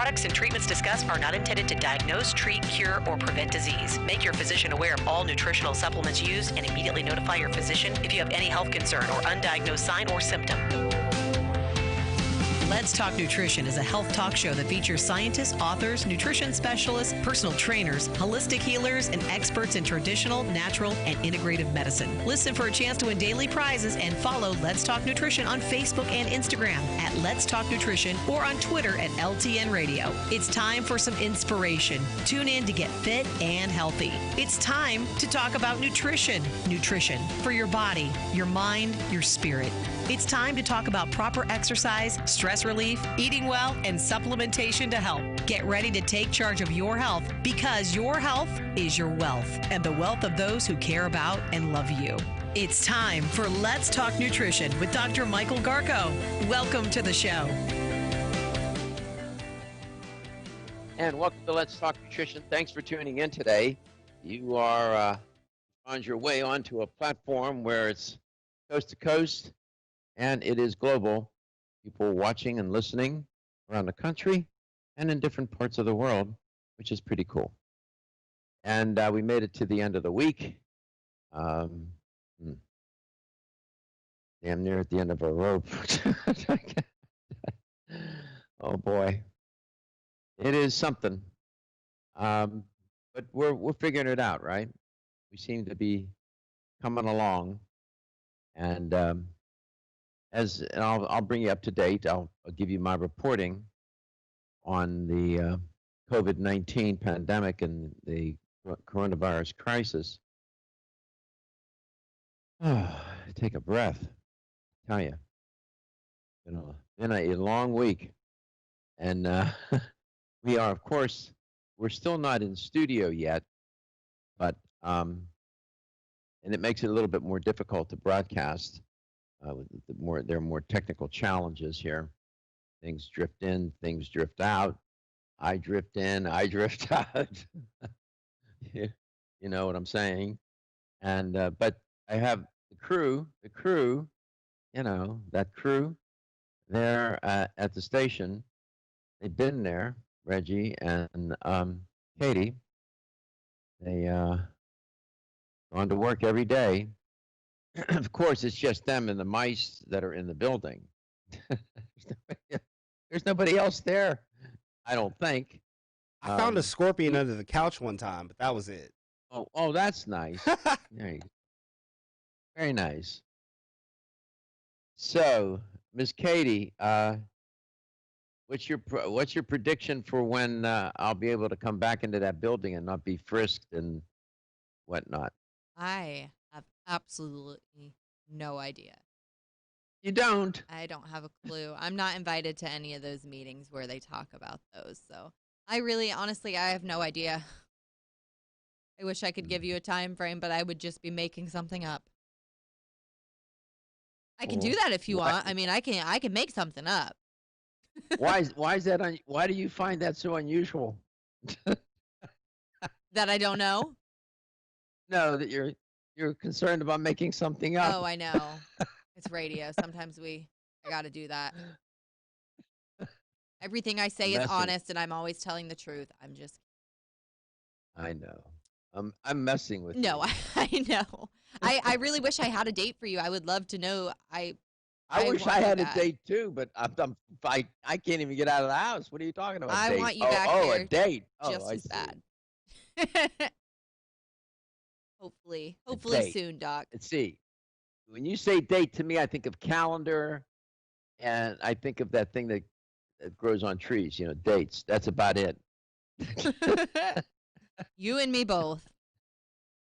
products and treatments discussed are not intended to diagnose, treat, cure, or prevent disease. Make your physician aware of all nutritional supplements used and immediately notify your physician if you have any health concern or undiagnosed sign or symptom. Let's Talk Nutrition is a health talk show that features scientists, authors, nutrition specialists, personal trainers, holistic healers, and experts in traditional, natural, and integrative medicine. Listen for a chance to win daily prizes and follow Let's Talk Nutrition on Facebook and Instagram at Let's Talk Nutrition or on Twitter at LTN Radio. It's time for some inspiration. Tune in to get fit and healthy. It's time to talk about nutrition. Nutrition for your body, your mind, your spirit. It's time to talk about proper exercise, stress relief, eating well, and supplementation to help. Get ready to take charge of your health because your health is your wealth and the wealth of those who care about and love you. It's time for Let's Talk Nutrition with Dr. Michael Garko. Welcome to the show. And welcome to Let's Talk Nutrition. Thanks for tuning in today. You are on your way onto a platform where it's coast to coast and it is global. People watching and listening around the country and in different parts of the world, which is pretty cool. And we made it to the end of the week. Damn near at the end of our rope. Oh boy. It is something. But we're figuring it out, right? We seem to be coming along. And I'll bring you up to date. I'll give you my reporting on the COVID-19 pandemic and the coronavirus crisis. Take a breath. I tell you, been a long week, and we are, of course, we're still not in studio yet, but and it makes it a little bit more difficult to broadcast. There are more technical challenges here. Things drift in, things drift out. I drift in, I drift out. You know what I'm saying? And but I have the crew, that crew, there at the station. They've been there, Reggie and Katie. They gone to work every day. Of course, it's just them and the mice that are in the building. There's nobody else there, I don't think. I found a scorpion under the couch one time, but that was it. Oh, that's nice. Very nice. So, Miss Katie, what's your prediction for when I'll be able to come back into that building and not be frisked and whatnot? I have absolutely no idea. You don't? I don't have a clue. I'm not invited to any of those meetings where they talk about those. So I really, honestly, I have no idea. I wish I could give you a time frame, but I would just be making something up. I can do that if you want. I mean, I can make something up. Why is that? Why do you find that so unusual? That I don't know? No, that you're concerned about making something up. Oh, I know. It's radio. Sometimes I got to do that. Everything I say is honest, and I'm always telling the truth. I know. I'm messing with you. No, I know. I really wish I had a date for you. I would love to know. I wish I had a date too, but I can't even get out of the house. What are you talking about? I want you back here. Oh, a date. Just as bad. Hopefully soon, Doc. Let's see. When you say date to me, I think of calendar, and I think of that thing that grows on trees. Dates. That's about it. You and me both.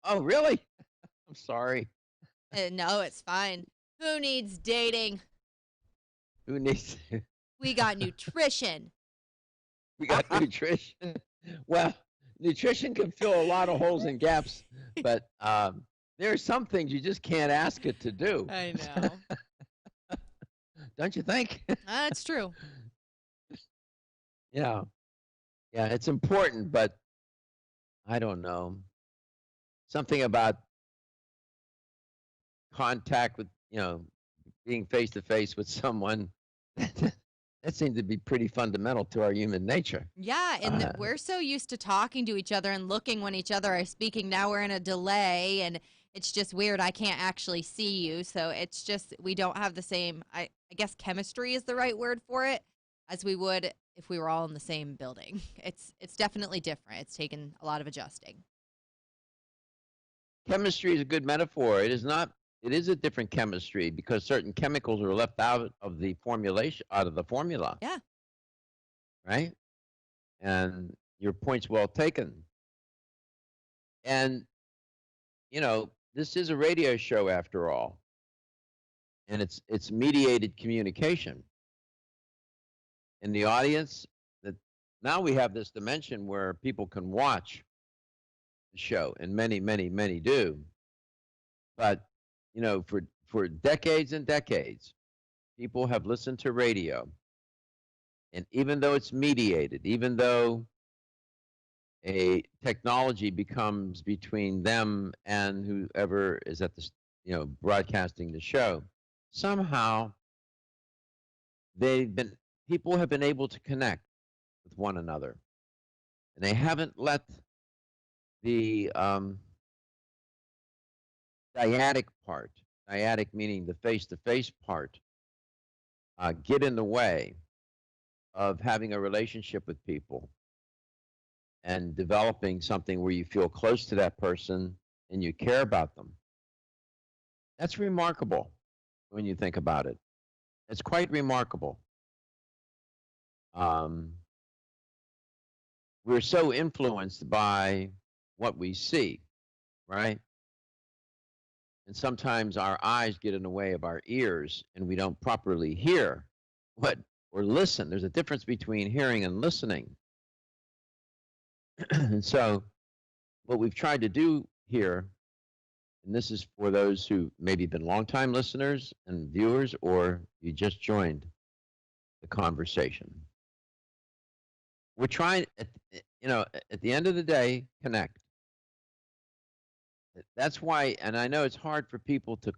Oh, really? I'm sorry. No, it's fine. Who needs dating? Who needs? We got nutrition. We got nutrition. Well, nutrition can fill a lot of holes and gaps, but there are some things you just can't ask it to do. I know. Don't you think? That's true. Yeah, it's important, but I don't know. Something about contact with, being face to face with someone that seems to be pretty fundamental to our human nature. Yeah, and we're so used to talking to each other and looking when each other are speaking. Now we're in a delay, and it's just weird. I can't actually see you, so it's just we don't have the same. I guess chemistry is the right word for it, as we would if we were all in the same building. It's definitely different. It's taken a lot of adjusting. Chemistry is a good metaphor. It is not. It is a different chemistry because certain chemicals are left out of the formulation, out of the formula. Yeah. Right. And your point's well taken. And this is a radio show after all, and it's mediated communication. In the audience, that now we have this dimension where people can watch the show, and many, many, many do. But for decades and decades, people have listened to radio, and even though it's mediated, even though a technology becomes between them and whoever is at the broadcasting the show, somehow people have been able to connect with one another, and they haven't let the dyadic part, dyadic meaning the face-to-face part, get in the way of having a relationship with people and developing something where you feel close to that person and you care about them. That's remarkable when you think about it. It's quite remarkable. We're so influenced by what we see, right? And sometimes our eyes get in the way of our ears and we don't properly hear or listen. There's a difference between hearing and listening. And so what we've tried to do here, and this is for those who maybe been longtime listeners and viewers, or you just joined the conversation. We're trying, at the end of the day, connect. That's why, and I know it's hard for people to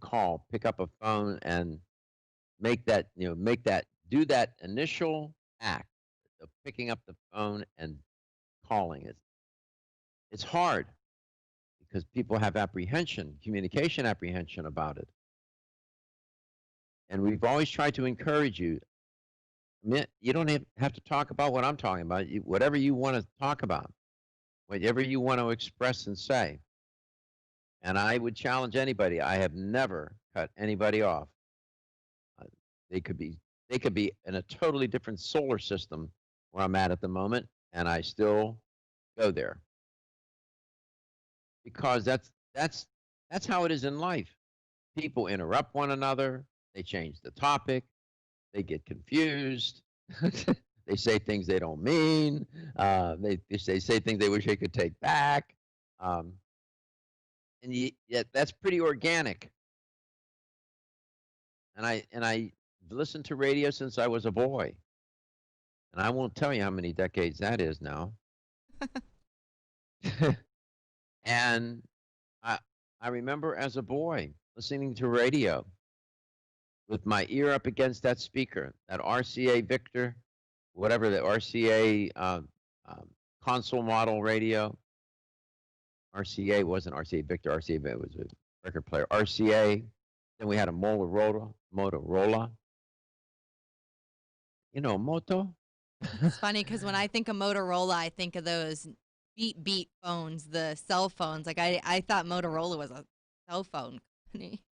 pick up a phone and do that initial act of picking up the phone and calling it. It's hard because people have communication apprehension about it. And we've always tried to encourage you. You don't have to talk about what I'm talking about. Whatever you want to talk about, whatever you want to express and say. And I would challenge anybody. I have never cut anybody off. They could be in a totally different solar system where I'm at the moment, and I still go there. Because that's how it is in life. People interrupt one another. They change the topic. They get confused. They say things they don't mean. They say things they wish they could take back. And that's pretty organic. And I listened to radio since I was a boy. And I won't tell you how many decades that is now. And I remember as a boy listening to radio with my ear up against that speaker, that RCA Victor, whatever the RCA console model radio. RCA wasn't RCA Victor. RCA was a record player. RCA. Then we had a Motorola. Moto. It's funny because when I think of Motorola, I think of those beat phones, the cell phones. Like I thought Motorola was a cell phone company.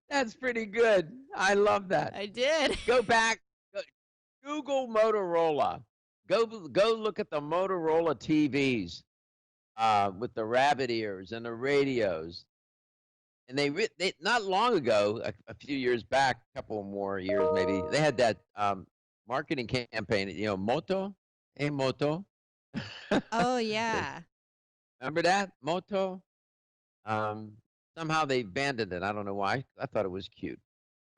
That's pretty good. I love that. I did. Go back. Google Motorola. Go look at the Motorola TVs with the rabbit ears and the radios. And they not long ago, a few years back, a couple more years maybe, they had that marketing campaign. Moto, hey Moto. Oh yeah. Remember that Moto? Somehow they abandoned it. I don't know why. I thought it was cute.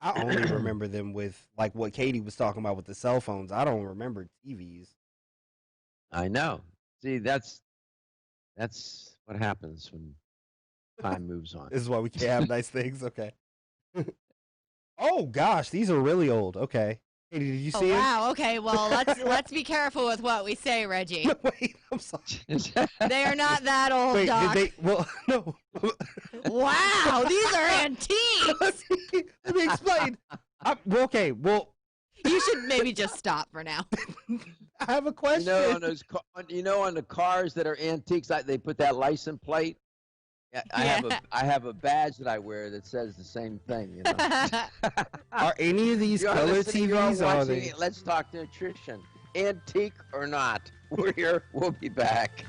I only remember them with like what Katie was talking about with the cell phones. I don't remember TVs. I know. See, that's what happens when time moves on. This is why we can't have nice things. Okay. Oh gosh, these are really old. Okay. Katie, did you Oh see him? wow. Okay. Well, let's be careful with what we say, Reggie. Wait, I'm sorry. They are not that old, Wait, Doc. did they? Well, no. Wow, these are antiques. Let me explain. Well, okay. Well, You should maybe just stop for now. I have a question. On the cars that are antiques, they put that license plate. Yeah, I have a badge that I wear that says the same thing. You know? Are any of these You're color listening, you're TVs? Are watching they? it. Let's Talk Nutrition. Antique or not, we're here. We'll be back.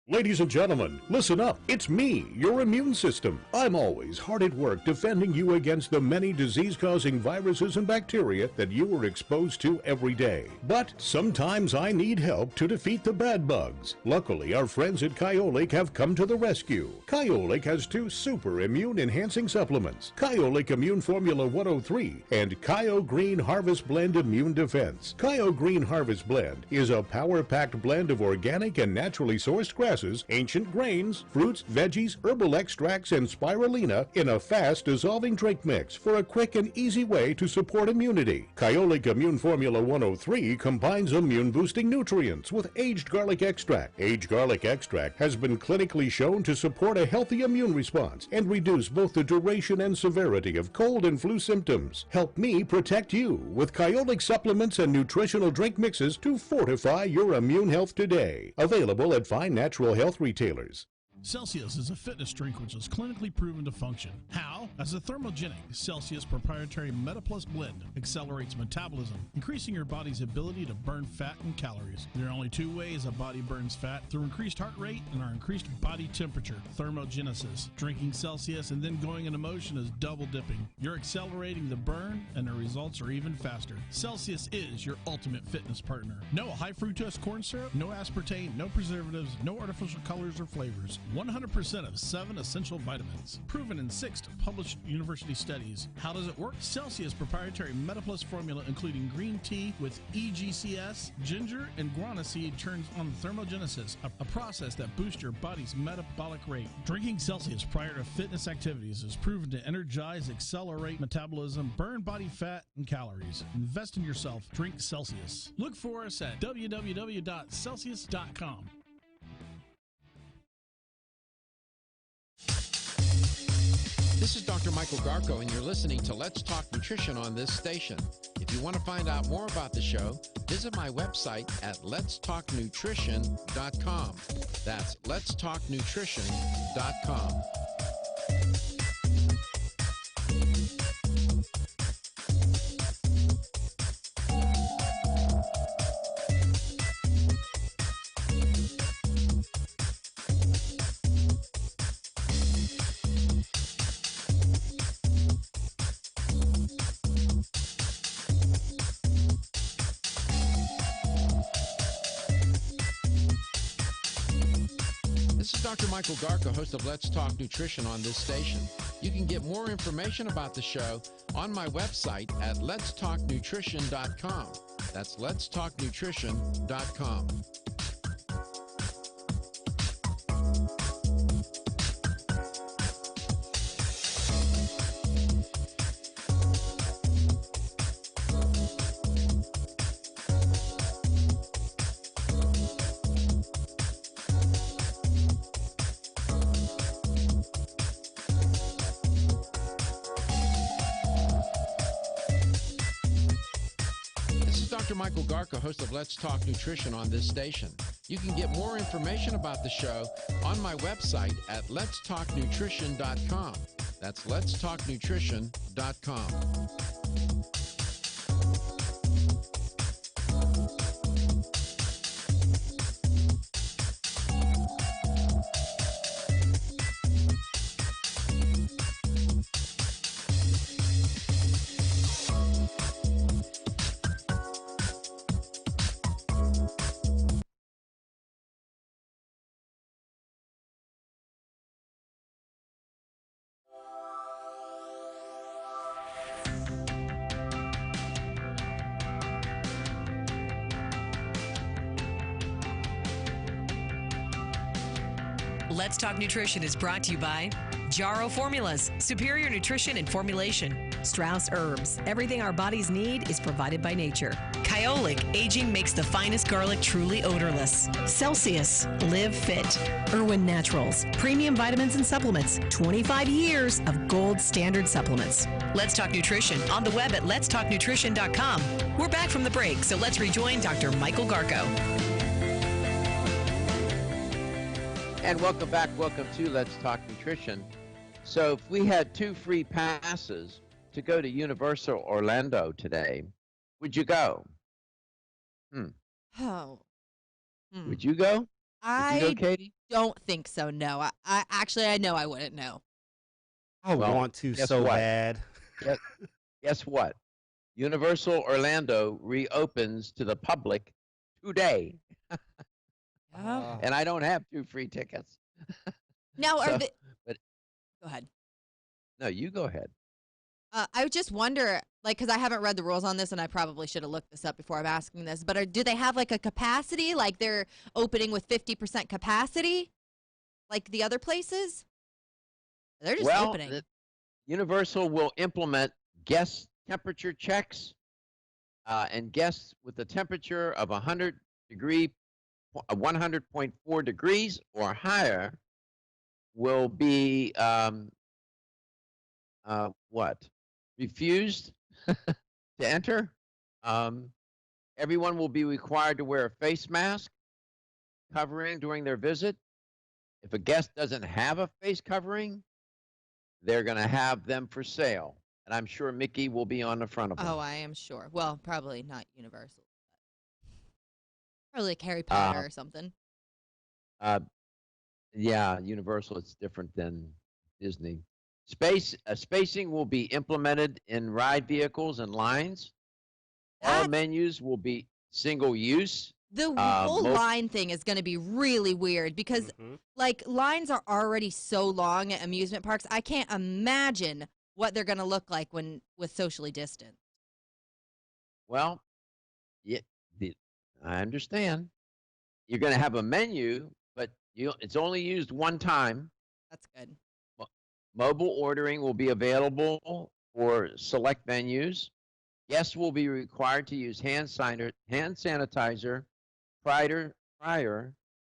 Ladies and gentlemen, listen up. It's me, your immune system. I'm always hard at work defending you against the many disease-causing viruses and bacteria that you are exposed to every day. But sometimes I need help to defeat the bad bugs. Luckily, our friends at Kyolic have come to the rescue. Kyolic has 2 super immune-enhancing supplements, Kyolic Immune Formula 103 and Kyo Green Harvest Blend Immune Defense. Kyo Green Harvest Blend is a power-packed blend of organic and naturally sourced grasses, ancient grains, fruits, veggies, herbal extracts, and spirulina in a fast-dissolving drink mix for a quick and easy way to support immunity. Kyolic Immune Formula 103 combines immune-boosting nutrients with aged garlic extract. Aged garlic extract has been clinically shown to support a healthy immune response and reduce both the duration and severity of cold and flu symptoms. Help me protect you with Kyolic supplements and nutritional drink mixes to fortify your immune health today. Available at fine natural health retailers. Celsius is a fitness drink which is clinically proven to function. How? As a thermogenic, Celsius proprietary MetaPlus blend accelerates metabolism, increasing your body's ability to burn fat and calories. There are only 2 ways a body burns fat: through increased heart rate and our increased body temperature, thermogenesis. Drinking Celsius and then going into motion is double dipping. You're accelerating the burn and the results are even faster. Celsius is your ultimate fitness partner. No high fructose corn syrup, no aspartame, no preservatives, no artificial colors or flavors. 100% of 7 essential vitamins. Proven in 6 published university studies. How does it work? Celsius proprietary MetaPlus formula, including green tea with EGCS, ginger, and guarana seed, turns on thermogenesis, a process that boosts your body's metabolic rate. Drinking Celsius prior to fitness activities is proven to energize, accelerate metabolism, burn body fat and calories. Invest in yourself. Drink Celsius. Look for us at www.celsius.com. This is Dr. Michael Garko, and you're listening to Let's Talk Nutrition on this station. If you want to find out more about the show, visit my website at letstalknutrition.com. That's letstalknutrition.com. This is Dr. Michael Garko, host of Let's Talk Nutrition on this station. You can get more information about the show on my website at letstalknutrition.com. That's letstalknutrition.com. Dr. Michael Garko, host of Let's Talk Nutrition on this station. You can get more information about the show on my website at letstalknutrition.com. That's letstalknutrition.com. Let's Talk Nutrition is brought to you by Jarro Formulas, superior nutrition and formulation. Strauss Herbs, everything our bodies need is provided by nature. Kyolic, aging makes the finest garlic truly odorless. Celsius, live fit. Irwin Naturals, premium vitamins and supplements. 25 years of gold standard supplements. Let's Talk Nutrition on the web at letstalknutrition.com. We're back from the break, so let's rejoin Dr. Michael Garko. And welcome back. Welcome to Let's Talk Nutrition. So if we had 2 free passes to go to Universal Orlando today, would you go? Oh. Would you go? Would you go, I Katie? don't think so, no. I know I wouldn't know. I Well, want to guess so what? bad. Guess what? Universal Orlando reopens to the public today, Yeah. and I don't have 2 free tickets. Now, So, go ahead. No, you go ahead. I would just wonder, like, because I haven't read the rules on this, and I probably should have looked this up before I'm asking this, but do they have, like, a capacity? Like, they're opening with 50% capacity? Like the other places? They're just opening. Universal will implement guest temperature checks, and guests with a temperature of 100.4 degrees or higher will be refused to enter. Everyone will be required to wear a face mask covering during their visit. If a guest doesn't have a face covering, they're going to have them for sale. And I'm sure Mickey will be on the front of them. Oh, I am sure. Well, probably not Universal. Probably like Harry Potter or something. Yeah, Universal, it's different than Disney. Spacing will be implemented in ride vehicles and lines. All menus will be single use. The whole line thing is going to be really weird because, like, lines are already so long at amusement parks. I can't imagine what they're going to look like with socially distanced. Well, yeah, I understand. You're going to have a menu, but it's only used one time. That's good. Mobile ordering will be available for select menus. Guests will be required to use hand sanitizer prior,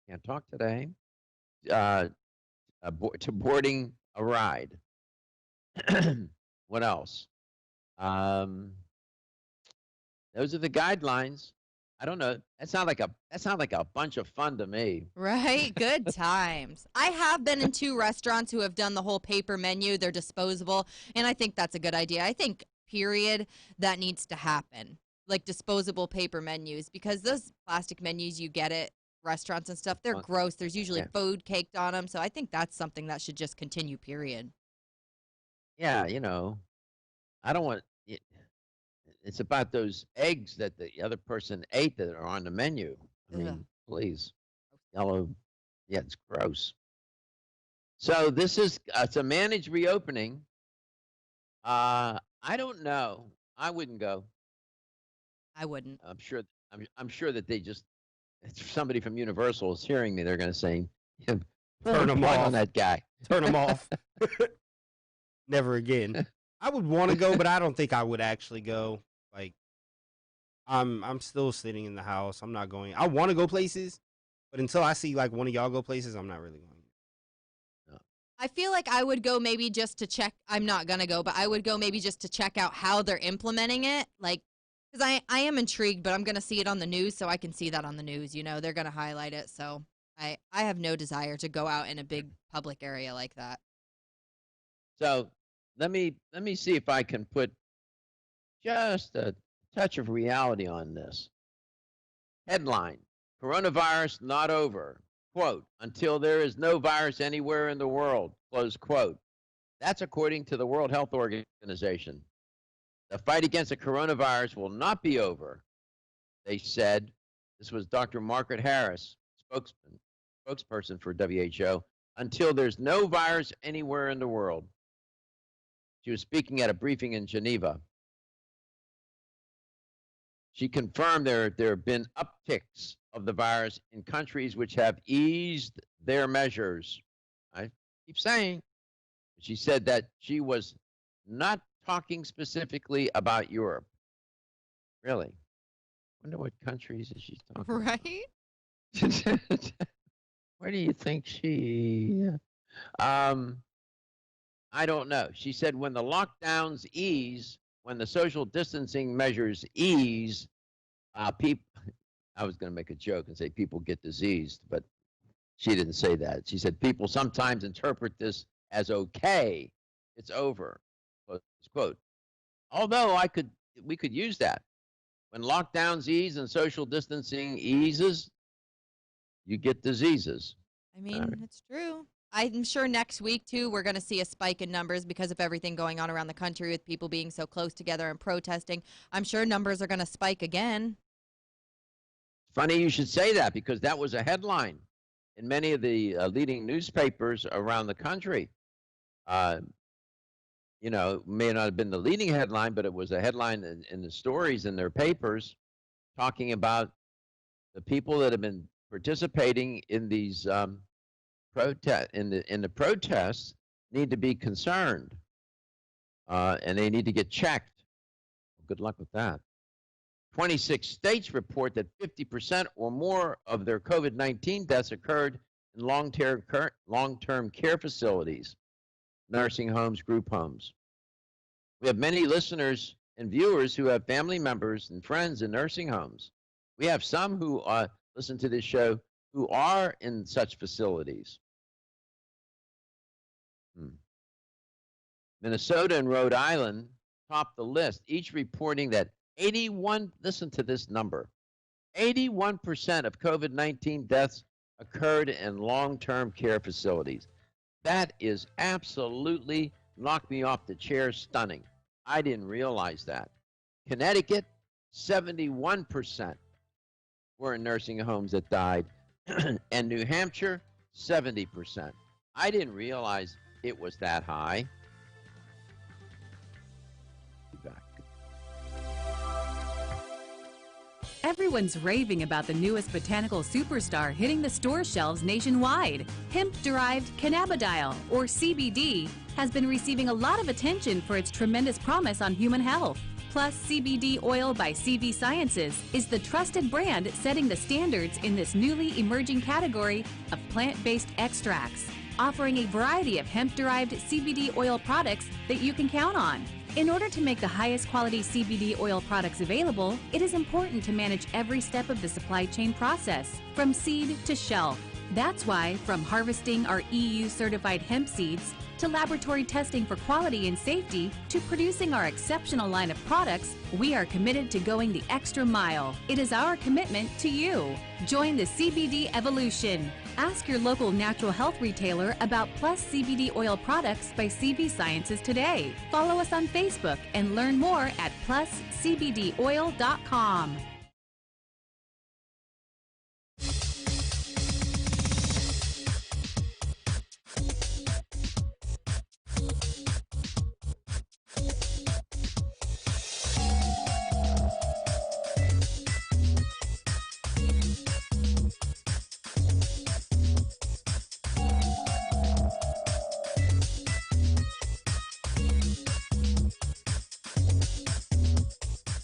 can't talk today, to boarding a ride. What else? Those are the guidelines. I don't know. That sounds like a bunch of fun to me. Right? Good times. I have been in 2 restaurants who have done the whole paper menu. They're disposable, and I think that's a good idea. I think, period, that needs to happen. Like disposable paper menus, because those plastic menus you get at restaurants and stuff, they're gross. There's usually food caked on them, so I think that's something that should just continue, period. Yeah, I don't want it. It's about those eggs that the other person ate that are on the menu. I mean, please. Yellow. Yeah, it's gross. So this is it's a managed reopening. I don't know. I wouldn't go. I wouldn't. I'm sure that they just, if somebody from Universal is hearing me, they're going to say, Turn him off off. on that guy. Turn him off. Never again. I would want to go, but I don't think I would actually go. Like, I'm still sitting in the house. I'm not going. I want to go places, but until I see like one of y'all go places, I'm not really going. I feel like I would go maybe just to check. I'm not going to go, but I would go maybe just to check out how they're implementing it. Like, because I am intrigued, but I'm going to see it on the news, so I can see that on the news. They're going to highlight it. So I have no desire to go out in a big public area like that. So let me see if I can put just a touch of reality on this. Headline: Coronavirus not over. Quote, until there is no virus anywhere in the world. Close quote. That's according to the World Health Organization. The fight against the coronavirus will not be over, they said. This was Dr. Margaret Harris, spokesperson for WHO, until there's no virus anywhere in the world. She was speaking at a briefing in Geneva. She confirmed there have been upticks of the virus in countries which have eased their measures keep saying. She said that she was not talking specifically about Europe. Really? Wonder what countries is she talking Right? about? Where do you think she? I don't know. She said when the lockdowns ease, when the social distancing measures ease, people. I was going to make a joke and say people get diseased, but she didn't say that. She said people sometimes interpret this as okay. It's over. Close quote. Although we could use that. When lockdowns ease and social distancing eases, you get diseases. I mean, it's true. I'm sure next week, too, we're going to see a spike in numbers because of everything going on around the country with people being so close together and protesting. I'm sure numbers are going to spike again. Funny you should say that because that was a headline in many of the leading newspapers around the country. You know, may not have been the leading headline, but it was a headline in the stories in their papers talking about the people that have been participating in these in the protests need to be concerned, and they need to get checked. Well, good luck with that. 26 states report that 50% or more of their COVID-19 deaths occurred in long-term care facilities, nursing homes, group homes. We have many listeners and viewers who have family members and friends in nursing homes. We have some who listen to this show who are in such facilities. Minnesota and Rhode Island top the list, each reporting that listen to this number, 81% of COVID-19 deaths occurred in long-term care facilities. That is absolutely knocked me off the chair, stunning. I didn't realize that. Connecticut, 71% were in nursing homes that died, and New Hampshire, 70%. I didn't realize it was that high. Be back. Everyone's raving about the newest botanical superstar hitting the store shelves nationwide. Hemp-derived cannabidiol, or CBD, has been receiving a lot of attention for its tremendous promise on human health. Plus, CBD Oil by CV Sciences is the trusted brand setting the standards in this newly emerging category of plant-based extracts, offering a variety of hemp-derived CBD oil products that you can count on. In order to make the highest quality CBD oil products available, it is important to manage every step of the supply chain process, from seed to shelf. That's why, from harvesting our EU-certified hemp seeds, to laboratory testing for quality and safety, to producing our exceptional line of products, we are committed to going the extra mile. It is our commitment to you. Join the CBD evolution. Ask your local natural health retailer about Plus CBD oil products by CV Sciences today. Follow us on Facebook and learn more at pluscbdoil.com.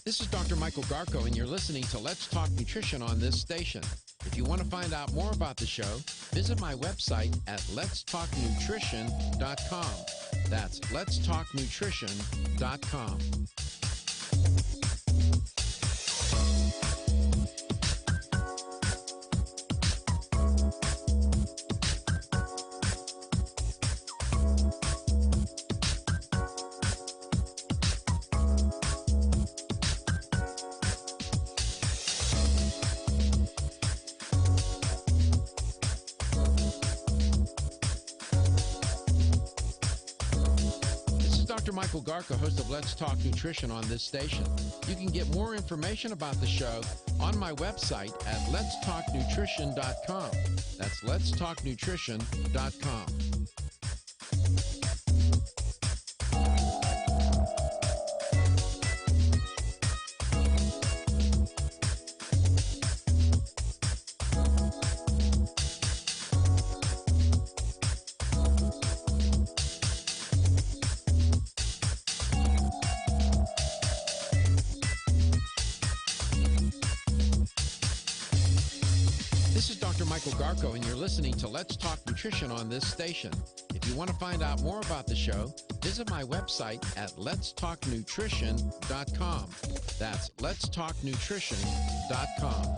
This is Dr. Michael Garko, and you're listening to Let's Talk Nutrition on this station. If you want to find out more about the show, visit my website at letstalknutrition.com. That's letstalknutrition.com. Michael Garko, host of Let's Talk Nutrition on this station. You can get more information about the show on my website at letstalknutrition.com. That's letstalknutrition.com. Michael Garko, and you're listening to Let's Talk Nutrition on this station. If you want to find out more about the show, visit my website at letstalknutrition.com. That's letstalknutrition.com.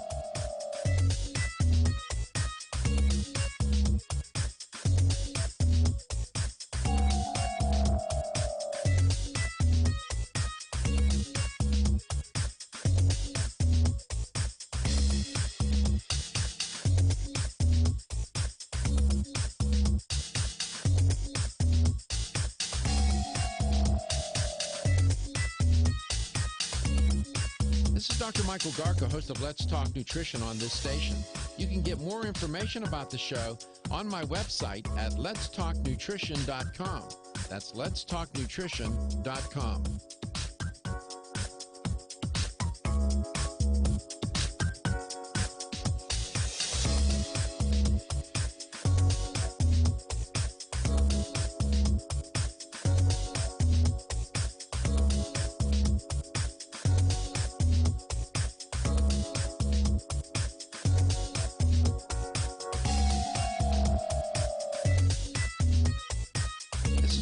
This is Dr. Michael Garko, host of Let's Talk Nutrition on this station. You can get more information about the show on my website at letstalknutrition.com. That's letstalknutrition.com.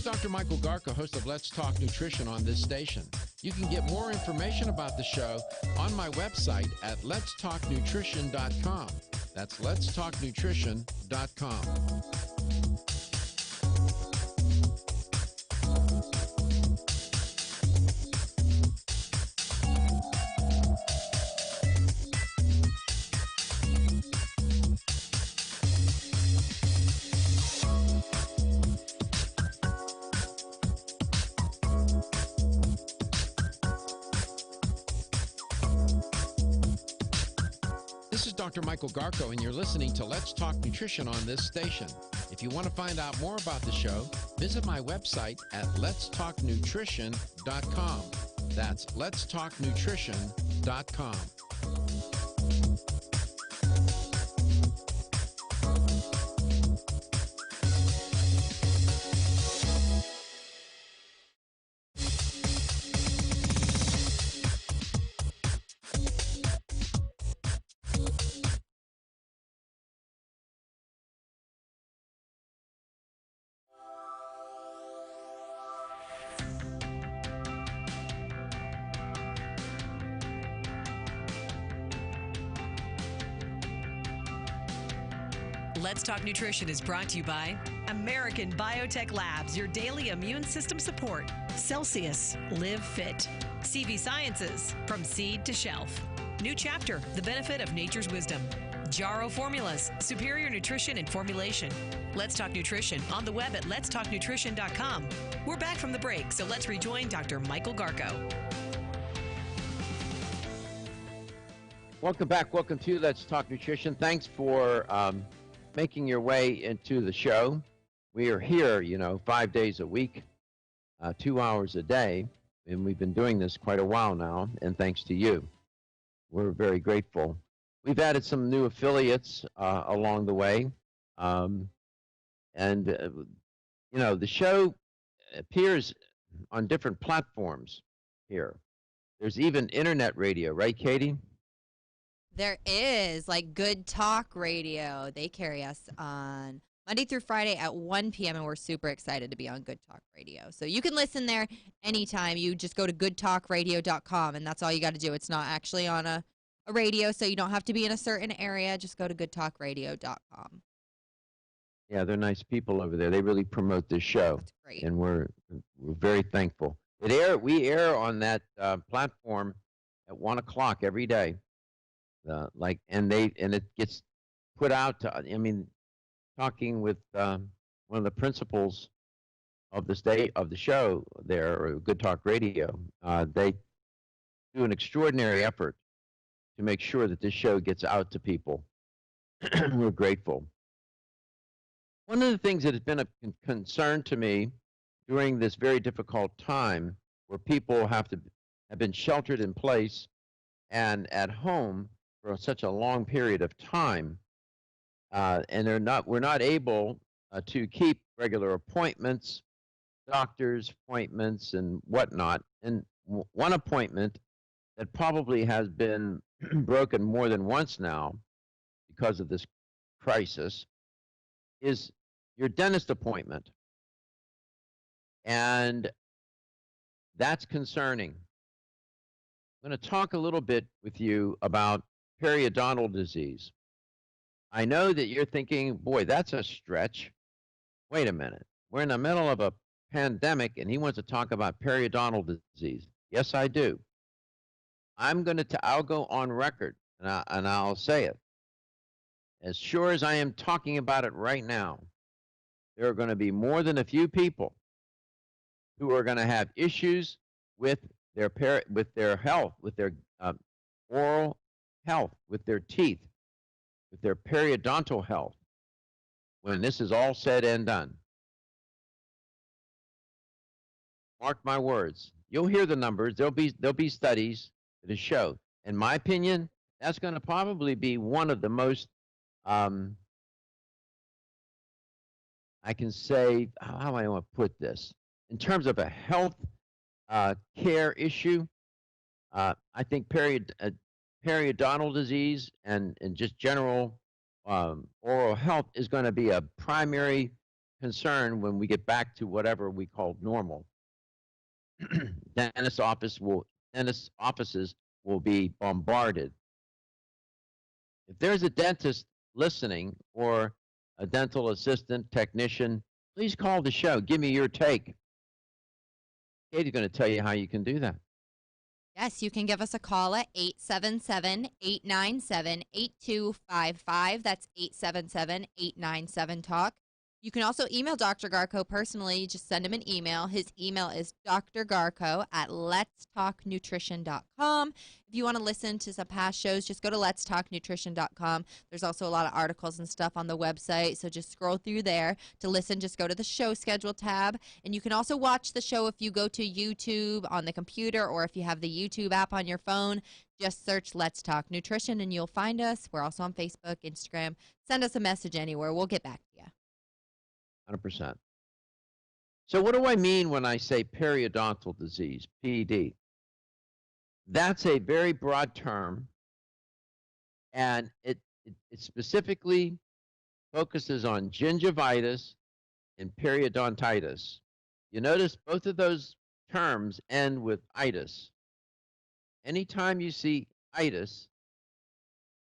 Dr. Michael Garko, host of Let's Talk Nutrition on this station. You can get more information about the show on my website at letstalknutrition.com. That's letstalknutrition.com. This is Dr. Michael Garko, and you're listening to Let's Talk Nutrition on this station. If you want to find out more about the show, visit my website at letstalknutrition.com. That's letstalknutrition.com. Let's Talk Nutrition is brought to you by American Biotech Labs, your daily immune system support. Celsius, live fit. CV Sciences, from seed to shelf. New chapter, the benefit of nature's wisdom. Jarrow Formulas, superior nutrition and formulation. Let's Talk Nutrition on the web at letstalknutrition.com. We're back from the break, so let's rejoin Dr. Michael Garko. Welcome back. Welcome to Let's Talk Nutrition. Thanks for making your way into the show. We are here, 5 days a week, 2 hours a day, and we've been doing this quite a while now, and thanks to you. We're very grateful. We've added some new affiliates along the way, the show appears on different platforms here. There's even internet radio, right, Katie? There is, like Good Talk Radio. They carry us on Monday through Friday at 1 p.m., and we're super excited to be on Good Talk Radio. So you can listen there anytime. You just go to goodtalkradio.com, and that's all you got to do. It's not actually on a radio, so you don't have to be in a certain area. Just go to goodtalkradio.com. Yeah, they're nice people over there. They really promote this show. That's great. And we're very thankful. We air on that platform at 1 o'clock every day. And it gets put out to, talking with one of the principals of the show there, or Good Talk Radio. They do an extraordinary effort to make sure that this show gets out to people. We're grateful. One of the things that has been a concern to me during this very difficult time, where people have been sheltered in place and at home for such a long period of time, and we're not able to keep regular appointments, doctor's appointments, and whatnot. And one appointment that probably has been broken more than once now because of this crisis is your dentist appointment. And that's concerning. I'm going to talk a little bit with you about periodontal disease. I know that you're thinking, boy, that's a stretch. Wait a minute. We're in the middle of a pandemic and he wants to talk about periodontal disease. Yes, I do. I'll go on record and I'll say it. As sure as I am talking about it right now, there are going to be more than a few people who are going to have issues with their health, with their oral health, with their teeth, with their periodontal health, when this is all said and done. Mark my words. You'll hear the numbers. There'll be studies that show. In my opinion, that's going to probably be one of the most I can say, how do I want to put this? In terms of a health care issue, I think periodontal disease and just general oral health is going to be a primary concern when we get back to whatever we call normal. Dentist offices will be bombarded. If there's a dentist listening or a dental assistant, technician, please call the show. Give me your take. Katie's going to tell you how you can do that. Yes, you can give us a call at 877-897-8255. That's 877-897-TALK. You can also email Dr. Garko personally. Just send him an email. His email is drgarko@letstalknutrition.com. If you want to listen to some past shows, just go to letstalknutrition.com. There's also a lot of articles and stuff on the website, so just scroll through there. To listen, just go to the show schedule tab. And you can also watch the show if you go to YouTube on the computer, or if you have the YouTube app on your phone. Just search Let's Talk Nutrition and you'll find us. We're also on Facebook, Instagram. Send us a message anywhere. We'll get back to you. 100%. So what do I mean when I say periodontal disease, PED? That's a very broad term, and it specifically focuses on gingivitis and periodontitis. You notice both of those terms end with itis. Anytime you see itis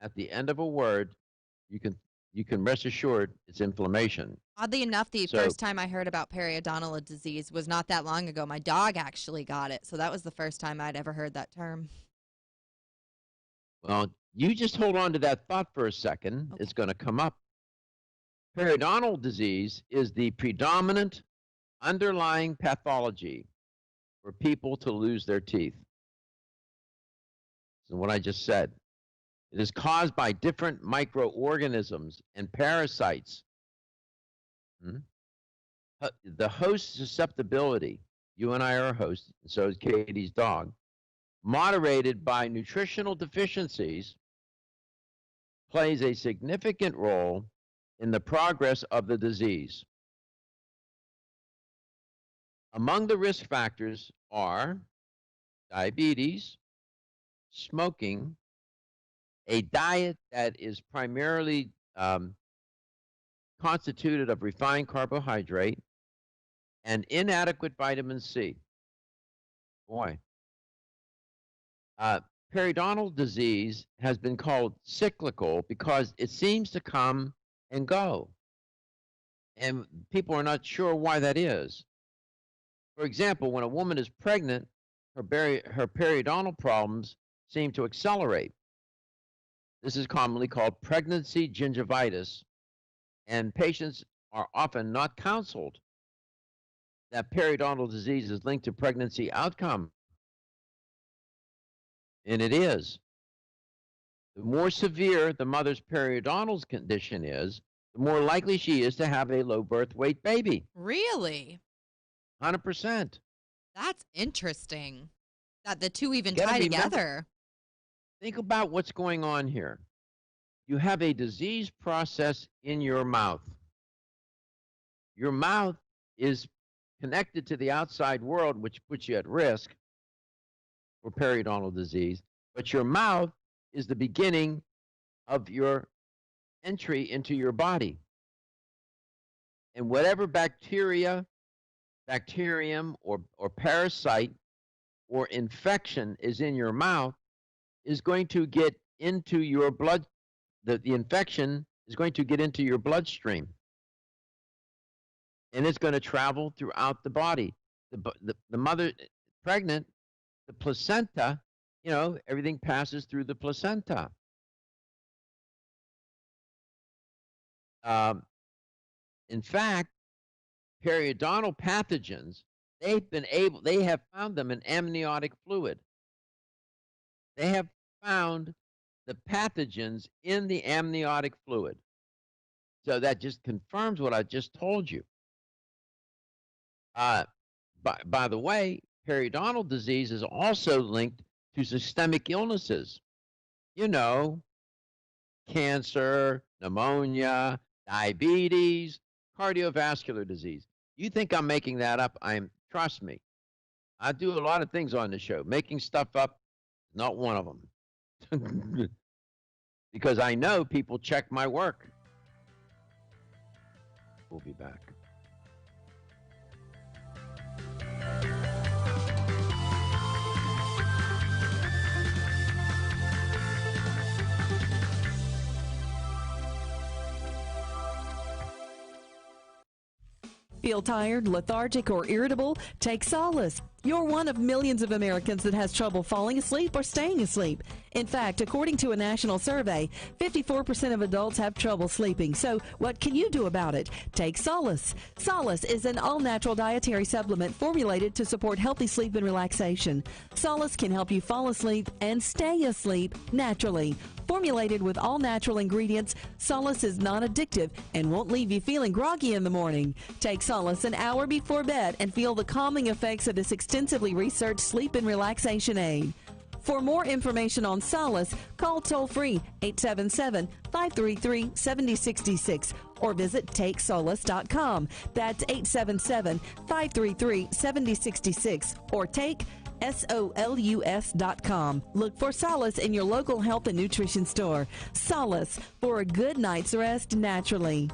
at the end of a word, you can rest assured it's inflammation. Oddly enough, the first time I heard about periodontal disease was not that long ago. My dog actually got it, so that was the first time I'd ever heard that term. Well, you just hold on to that thought for a second. Okay. It's going to come up. Periodontal disease is the predominant underlying pathology for people to lose their teeth. So what I just said. It is caused by different microorganisms and parasites. The host susceptibility, you and I are hosts, and so is Katie's dog, moderated by nutritional deficiencies, plays a significant role in the progress of the disease. Among the risk factors are diabetes, smoking, a diet that is primarily constituted of refined carbohydrate, and inadequate vitamin C. Boy. Periodontal disease has been called cyclical because it seems to come and go. And people are not sure why that is. For example, when a woman is pregnant, her periodontal problems seem to accelerate. This is commonly called pregnancy gingivitis, and patients are often not counseled that periodontal disease is linked to pregnancy outcome. And it is. The more severe the mother's periodontal condition is, the more likely she is to have a low birth weight baby. Really? 100%. That's interesting that the two even tie together. Think about what's going on here. You have a disease process in your mouth. Your mouth is connected to the outside world, which puts you at risk for periodontal disease. But your mouth is the beginning of your entry into your body. And whatever bacterium, or parasite or infection is in your mouth is going to get into your blood. The infection is going to get into your bloodstream. And it's going to travel throughout the body. The mother pregnant, the placenta, everything passes through the placenta. In fact, periodontal pathogens, they have found them in amniotic fluid. They have found the pathogens in the amniotic fluid. So that just confirms what I just told you. By the way, periodontal disease is also linked to systemic illnesses. Cancer, pneumonia, diabetes, cardiovascular disease. You think I'm making that up? Trust me. I do a lot of things on the show. Making stuff up, not one of them. Because I know people check my work. We'll be back. Feel tired, lethargic, or irritable? Take Solace. You're one of millions of Americans that has trouble falling asleep or staying asleep. In fact, according to a national survey, 54% of adults have trouble sleeping. So what can you do about it? Take Solace. Solace is an all-natural dietary supplement formulated to support healthy sleep and relaxation. Solace can help you fall asleep and stay asleep naturally. Formulated with all-natural ingredients, Solace is non-addictive and won't leave you feeling groggy in the morning. Take Solace an hour before bed and feel the calming effects of this extensively researched sleep and relaxation aid. For more information on Solace, call toll-free 877-533-7066 or visit TakeSolace.com. That's 877-533-7066 or take SOLUS.com. Look for Solace in your local health and nutrition store. Solace, for a good night's rest naturally.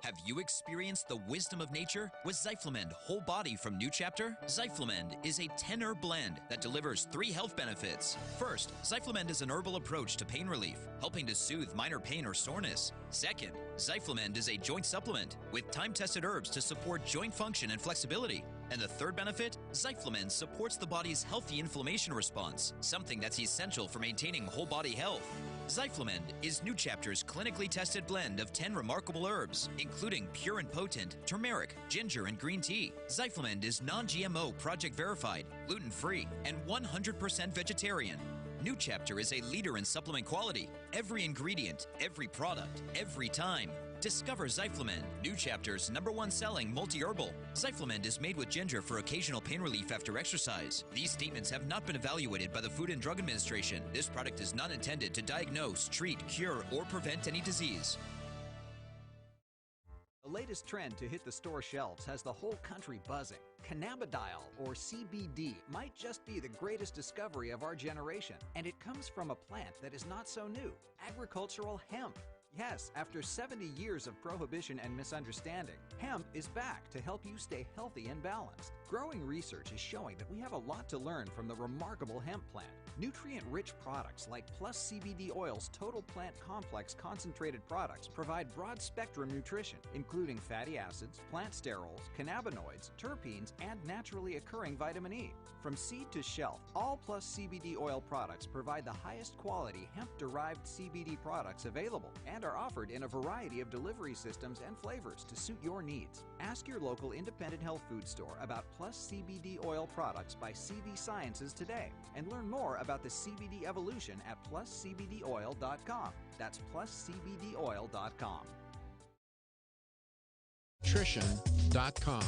Have you experienced the wisdom of nature with Zyflamend Whole Body from New Chapter? Zyflamend is a 10-herb blend that delivers 3 health benefits. First, Zyflamend is an herbal approach to pain relief, helping to soothe minor pain or soreness. Second, Zyflamend is a joint supplement with time-tested herbs to support joint function and flexibility. And the third benefit, Zyflamend supports the body's healthy inflammation response, something that's essential for maintaining whole body health. Zyflamend is New Chapter's clinically tested blend of 10 remarkable herbs, including pure and potent turmeric, ginger, and green tea. Zyflamend is non-GMO, project verified, gluten-free, and 100% vegetarian. New Chapter is a leader in supplement quality. Every ingredient, every product, every time. Discover Zyflamend, New Chapter's #1 selling multi-herbal. Zyflamend is made with ginger for occasional pain relief after exercise. These statements have not been evaluated by the Food and Drug Administration. This product is not intended to diagnose, treat, cure, or prevent any disease. The latest trend to hit the store shelves has the whole country buzzing. Cannabidiol, or CBD, might just be the greatest discovery of our generation. And it comes from a plant that is not so new, agricultural hemp. Yes, after 70 years of prohibition and misunderstanding, hemp is back to help you stay healthy and balanced. Growing research is showing that we have a lot to learn from the remarkable hemp plant. Nutrient-rich products like Plus CBD Oil's Total Plant Complex concentrated products provide broad-spectrum nutrition, including fatty acids, plant sterols, cannabinoids, terpenes, and naturally occurring vitamin E. From seed to shelf, all Plus CBD Oil products provide the highest quality hemp-derived CBD products available and are offered in a variety of delivery systems and flavors to suit your needs. Ask your local independent health food store about Plus CBD Oil products by CV Sciences today and learn more about the CBD evolution at pluscbdoil.com. That's pluscbdoil.com. Nutrition.com.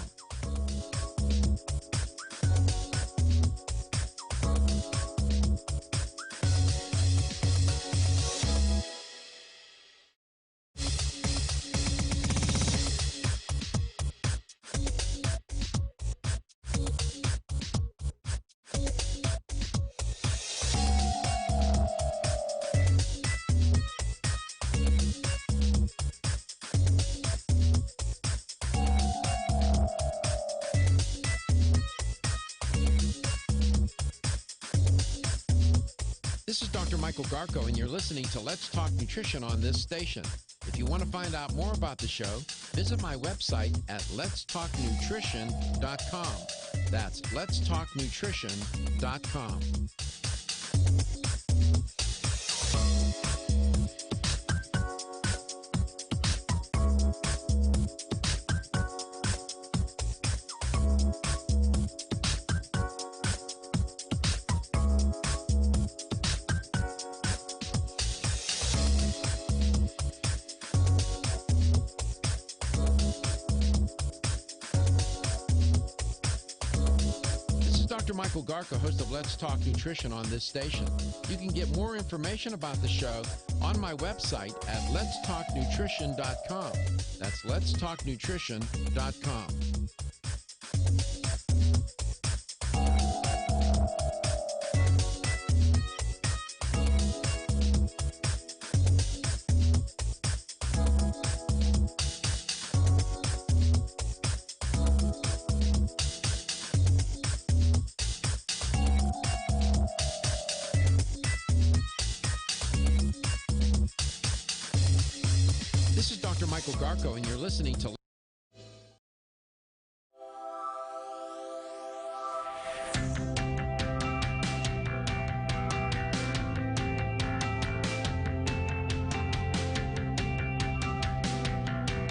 Michael Garko, and you're listening to Let's Talk Nutrition on this station. If you want to find out more about the show, visit my website at letstalknutrition.com. That's letstalknutrition.com. Dr. Michael Garko, host of Let's Talk Nutrition on this station. You can get more information about the show on my website at letstalknutrition.com. That's letstalknutrition.com. This is Dr. Michael Garko, and you're listening to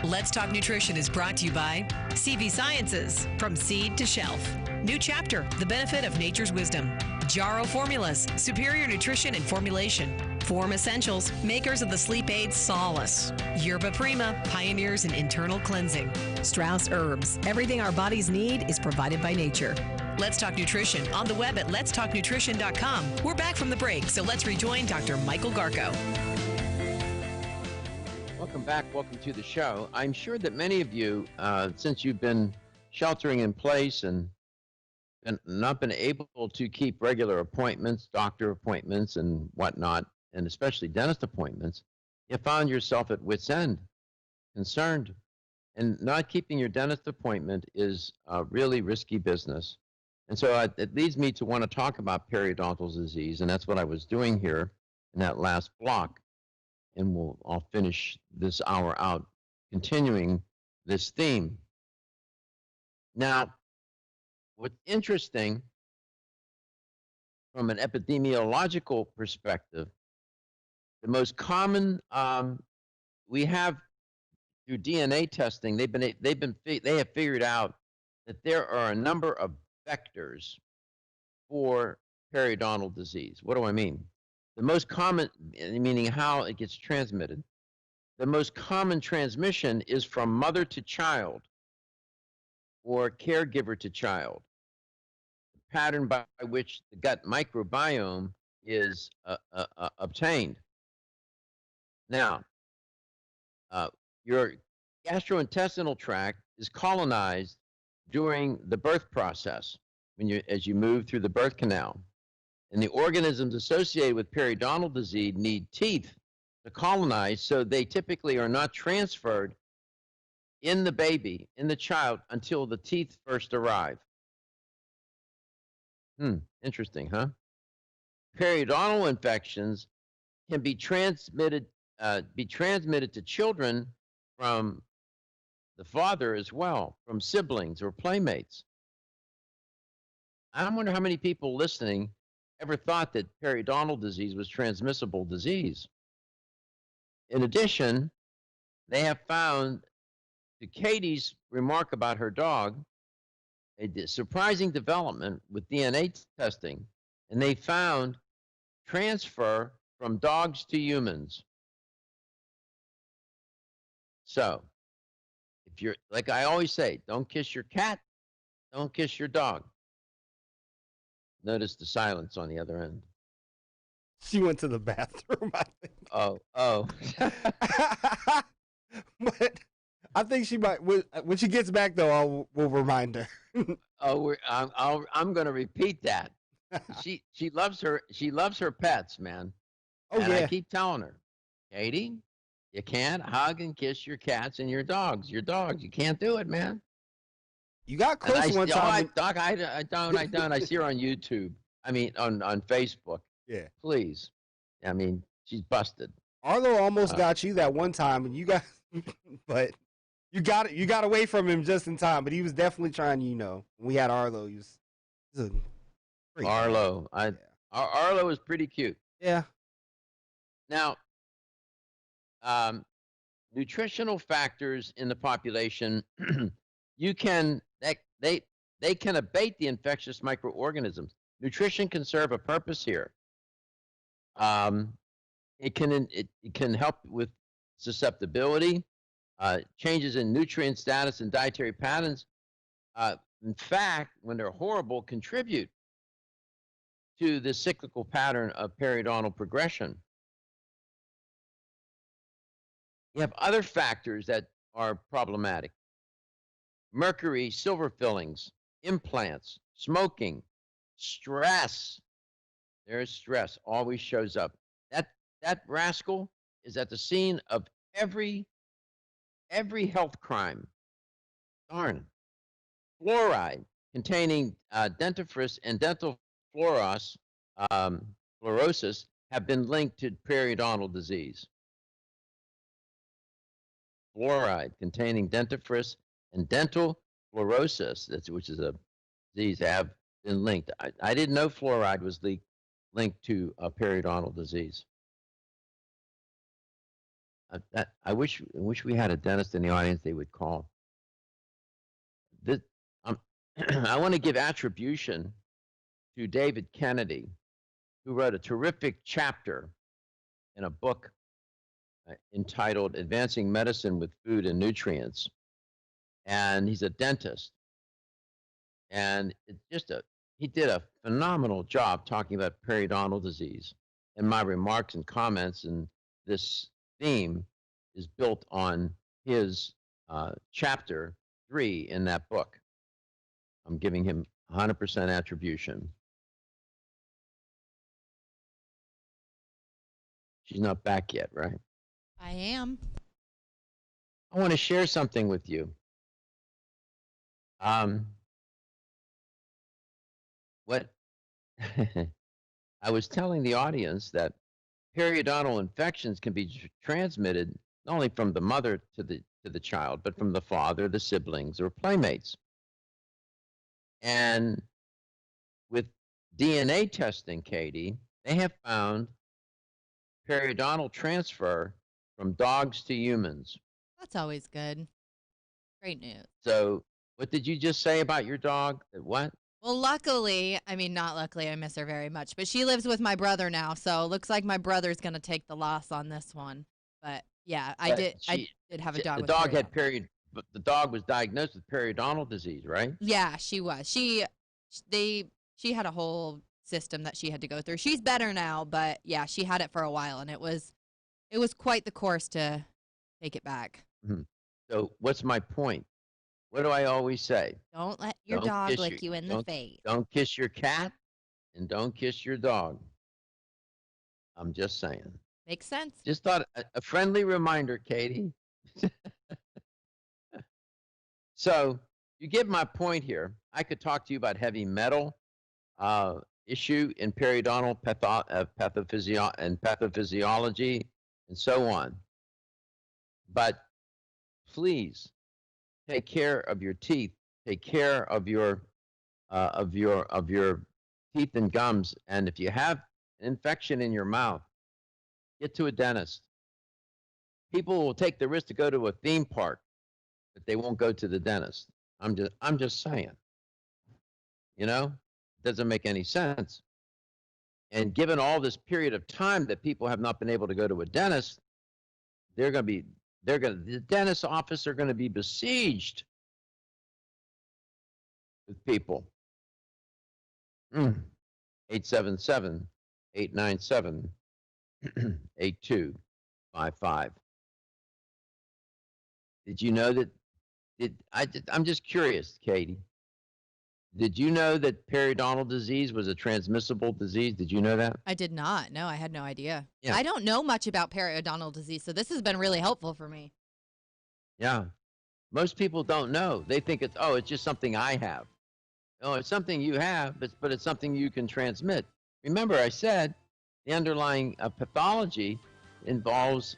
Let's Talk Nutrition is brought to you by CV Sciences, from seed to shelf. New chapter, the benefit of nature's wisdom. Jarrow Formulas, superior nutrition and formulation. Form Essentials, makers of the sleep aid Solace. Yerba Prima, pioneers in internal cleansing. Strauss Herbs, everything our bodies need is provided by nature. Let's Talk Nutrition on the web at letstalknutrition.com. We're back from the break, so let's rejoin Dr. Michael Garko. Welcome back. Welcome to the show. I'm sure that many of you, since you've been sheltering in place and not been able to keep regular appointments, doctor appointments and whatnot, and especially dentist appointments, you found yourself at wit's end, concerned. And not keeping your dentist appointment is a really risky business. And so it leads me to want to talk about periodontal disease, and that's what I was doing here in that last block. And I'll finish this hour out continuing this theme. Now, what's interesting from an epidemiological perspective, the most common we have through DNA testing, they have figured out that there are a number of vectors for periodontal disease. What do I mean? The most common, meaning how it gets transmitted, the most common transmission is from mother to child or caregiver to child. The pattern by which the gut microbiome is obtained. Now, your gastrointestinal tract is colonized during the birth process as you move through the birth canal. And the organisms associated with periodontal disease need teeth to colonize, so they typically are not transferred in the baby, in the child, until the teeth first arrive. Interesting, huh? Periodontal infections can be transmitted to children from the father as well, from siblings or playmates. I wonder how many people listening ever thought that periodontal disease was transmissible disease. In addition, they have found, to Katie's remark about her dog, a surprising development with DNA testing, and they found transfer from dogs to humans. So, if you're, like I always say, don't kiss your cat, don't kiss your dog. Notice the silence on the other end. She went to the bathroom, I think. Oh. But I think she might. When she gets back, though, we'll remind her. I'm going to repeat that. She loves her pets, man. Oh, and yeah. I keep telling her, Katie, you can't hug and kiss your cats and your dogs. Your dogs, you can't do it, man. You got close one time. Doc, I don't. I see her on YouTube. I mean, on Facebook. Yeah. Please. I mean, she's busted. Arlo almost got you that one time, and you got, but you got away from him just in time. But he was definitely trying. When we had Arlo, he was a great Arlo. Arlo is pretty cute. Yeah. Now, nutritional factors in the population, they can abate the infectious microorganisms. Nutrition can serve a purpose here. It can help with susceptibility, changes in nutrient status and dietary patterns. In fact, when they're horrible, contribute to the cyclical pattern of periodontal progression. You have other factors that are problematic. Mercury, silver fillings, implants, smoking, stress. There's stress, always shows up. That rascal is at the scene of every health crime. Darn. Fluoride containing dentifrice and dental fluorosis have been linked to periodontal disease. Fluoride containing dentifrice and dental fluorosis, which is a disease, have been linked. I didn't know fluoride was linked to periodontal disease. I wish we had a dentist in the audience they would call. I want to give attribution to David Kennedy, who wrote a terrific chapter in a book entitled Advancing Medicine with Food and Nutrients. And he's a dentist. And he did a phenomenal job talking about periodontal disease. And my remarks and comments and this theme is built on his chapter 3 in that book. I'm giving him 100% attribution. She's not back yet, right? I am. I want to share something with you. What I was telling the audience that periodontal infections can be transmitted not only from the mother to the child, but from the father, the siblings, or playmates. And with DNA testing, Katie, they have found periodontal transfer from dogs to humans. That's always good. Great news. So what did you just say about your dog? What? Well, luckily, not luckily, I miss her very much, but she lives with my brother now, so it looks like my brother's going to take the loss on this one. But yeah, I did have a dog. The dog had but the dog was diagnosed with periodontal disease, right? Yeah, she was. She had a whole system that she had to go through. She's better now, but yeah, she had it for a while, and it was quite the course to take it back. Mm-hmm. So what's my point? What do I always say? Don't let your dog lick you in the face. Don't kiss your cat, and don't kiss your dog. I'm just saying. Makes sense. Just thought a friendly reminder, Katie. So you get my point here. I could talk to you about heavy metal issue in periodontal pathophysiology and so on. But please take care of your teeth. Take care of your teeth and gums. And if you have an infection in your mouth, get to a dentist. People will take the risk to go to a theme park, but they won't go to the dentist. I'm just saying. It doesn't make any sense. And given all this period of time that people have not been able to go to a dentist, the dentist's office are going to be besieged with people. 877-897-8255. Did you know that? I'm just curious, Katie. Did you know that periodontal disease was a transmissible disease? Did you know that? I did not. No, I had no idea. Yeah. I don't know much about periodontal disease, so this has been really helpful for me. Yeah. Most people don't know. They think it's just something I have. No, it's something you have, but it's something you can transmit. Remember, I said The underlying pathology involves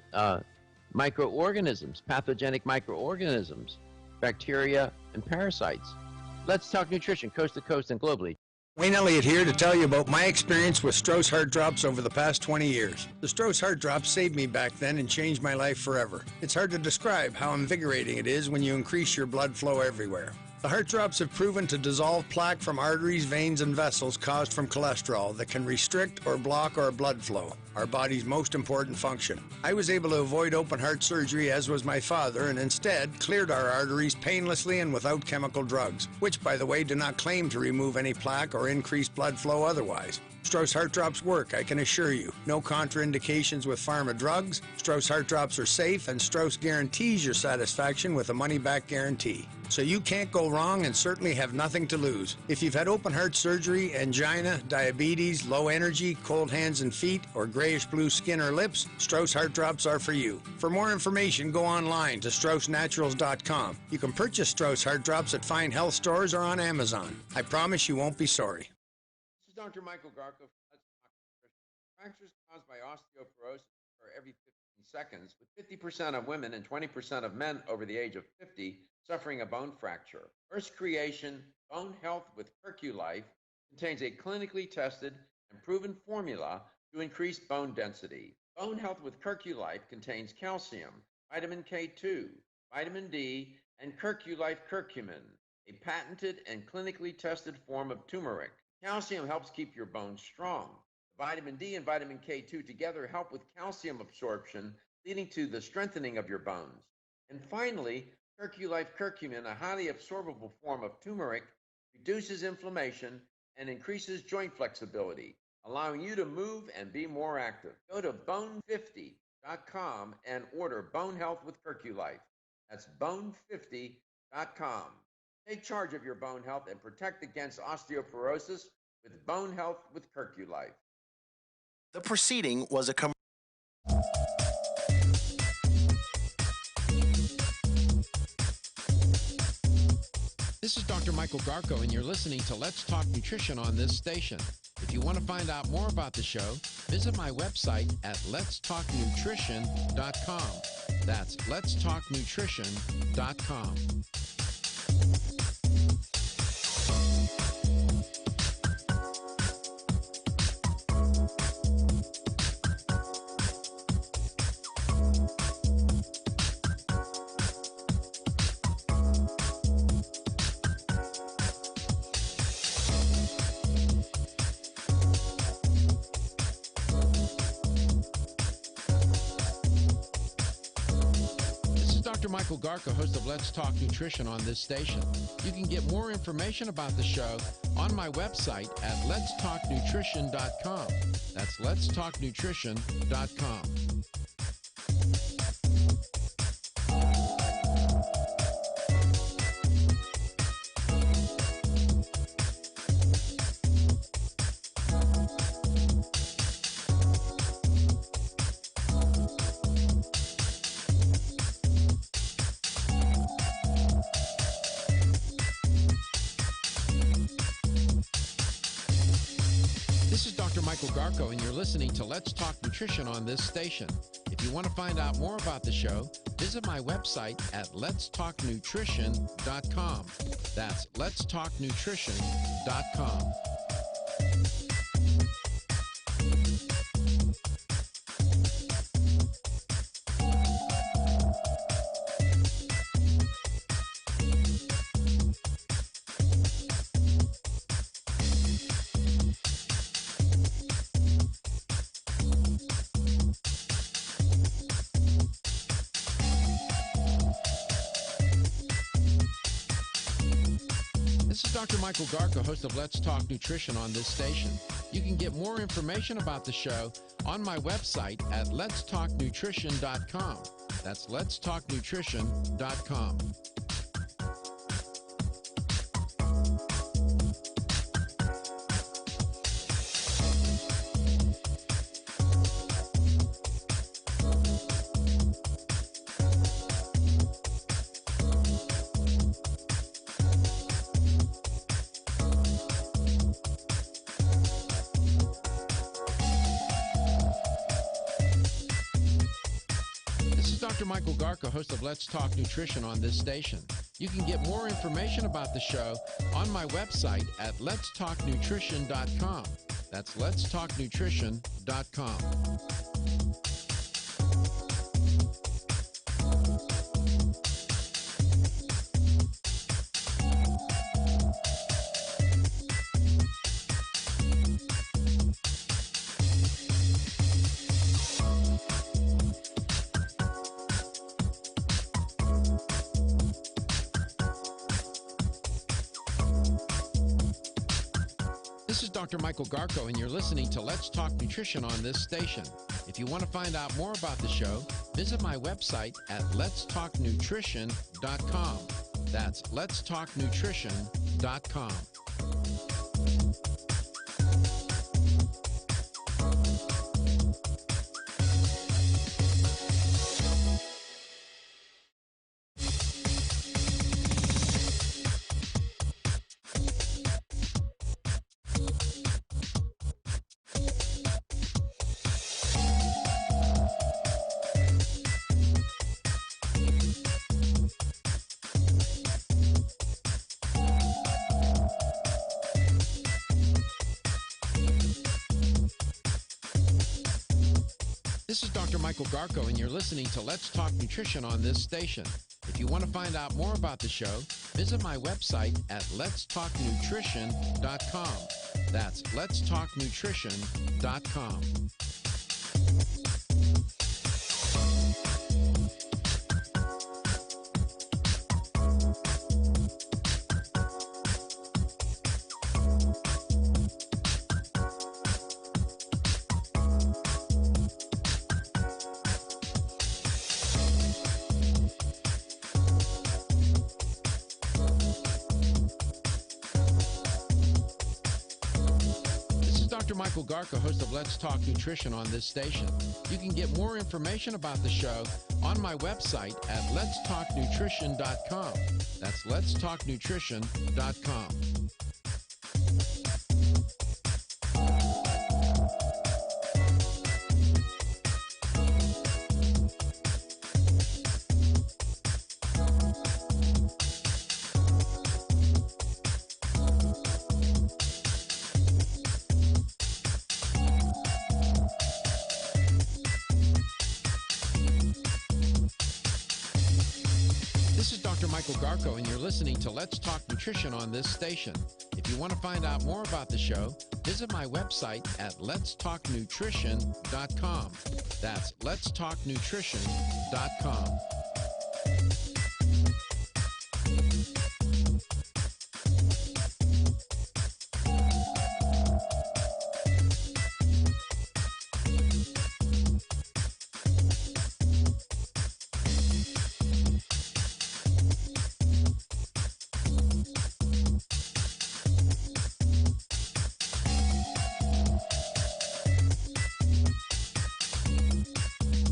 microorganisms, pathogenic microorganisms, bacteria, and parasites. Let's Talk Nutrition, coast to coast and globally. Wayne Elliott here to tell you about my experience with Strauss Heart Drops over the past 20 years. The Strauss Heart Drops saved me back then and changed my life forever. It's hard to describe how invigorating it is when you increase your blood flow everywhere. The Heart Drops have proven to dissolve plaque from arteries, veins, and vessels caused from cholesterol that can restrict or block our blood flow, our body's most important function. I was able to avoid open heart surgery, as was my father, and instead cleared our arteries painlessly and without chemical drugs, which, by the way, do not claim to remove any plaque or increase blood flow otherwise. Strauss Heart Drops work, I can assure you. No contraindications with pharma drugs. Strauss Heart Drops are safe, and Strauss guarantees your satisfaction with a money-back guarantee. So you can't go wrong and certainly have nothing to lose. If you've had open heart surgery, angina, diabetes, low energy, cold hands and feet, or grayish-blue skin or lips, Strauss Heart Drops are for you. For more information, go online to StraussNaturals.com. You can purchase Strauss Heart Drops at fine health stores or on Amazon. I promise you won't be sorry. This is Dr. Michael Garko. Fractures caused by osteoporosis occur every 15 seconds, with 50% of women and 20% of men over the age of 50 suffering a bone fracture. Earth's creation, Bone Health with Perculife, contains a clinically tested and proven formula to increase bone density. Bone Health with Perculife contains calcium, vitamin K2, vitamin D, and Perculife curcumin, a patented and clinically tested form of turmeric. Calcium helps keep your bones strong. The vitamin D and vitamin K2 together help with calcium absorption, leading to the strengthening of your bones. And finally, Perculife curcumin, a highly absorbable form of turmeric, reduces inflammation and increases joint flexibility, allowing you to move and be more active. Go to bone50.com and order Bone Health with Perculife. That's bone50.com. Take charge of your bone health and protect against osteoporosis with Bone Health with Perculife. The proceeding was a commercial. This is Dr. Michael Garko, and you're listening to Let's Talk Nutrition on this station. If you want to find out more about the show, visit my website at letstalknutrition.com. That's letstalknutrition.com. Michael Garko, host of Let's Talk Nutrition on this station. You can get more information about the show on my website at letstalknutrition.com. That's letstalknutrition.com. And you're listening to Let's Talk Nutrition on this station. If you want to find out more about the show, visit my website at letstalknutrition.com. That's letstalknutrition.com. Dr. Michael Garko, host of Let's Talk Nutrition on this station. You can get more information about the show on my website at letstalknutrition.com. That's letstalknutrition.com. Dr. Michael Garka, host of Let's Talk Nutrition on this station. You can get more information about the show on my website at letstalknutrition.com. That's letstalknutrition.com. This is Dr. Michael Garko, and you're listening to Let's Talk Nutrition on this station. If you want to find out more about the show, visit my website at letstalknutrition.com. That's letstalknutrition.com. This is Dr. Michael Garko, and you're listening to Let's Talk Nutrition on this station. If you want to find out more about the show, visit my website at letstalknutrition.com. That's letstalknutrition.com. Dr. Michael Garka, host of Let's Talk Nutrition on this station. You can get more information about the show on my website at letstalknutrition.com. That's letstalknutrition.com. This is Dr. Michael Garko, and you're listening to Let's Talk Nutrition on this station. If you want to find out more about the show, visit my website at letstalknutrition.com. That's letstalknutrition.com.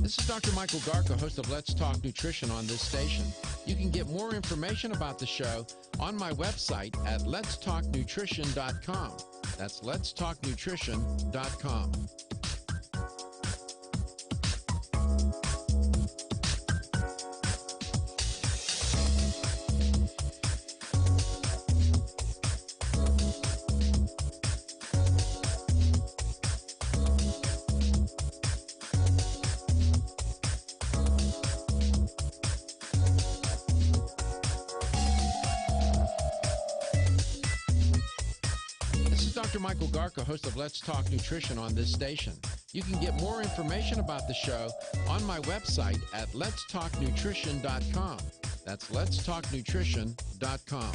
This is Dr. Michael Garka, host of Let's Talk Nutrition on this station. You can get more information about the show on my website at letstalknutrition.com. That's letstalknutrition.com. Dr. Michael Garka, host of Let's Talk Nutrition on this station. You can get more information about the show on my website at letstalknutrition.com. That's letstalknutrition.com.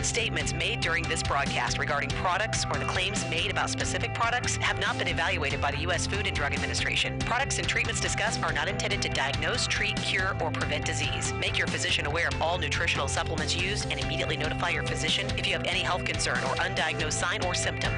Statements made during this broadcast regarding products or the claims made about specific products have not been evaluated by the U.S. Food and Drug Administration. Products and treatments discussed are not intended to diagnose, treat, cure, or prevent disease. Make your physician aware of all nutritional supplements used and immediately notify your physician if you have any health concern or undiagnosed sign or symptom.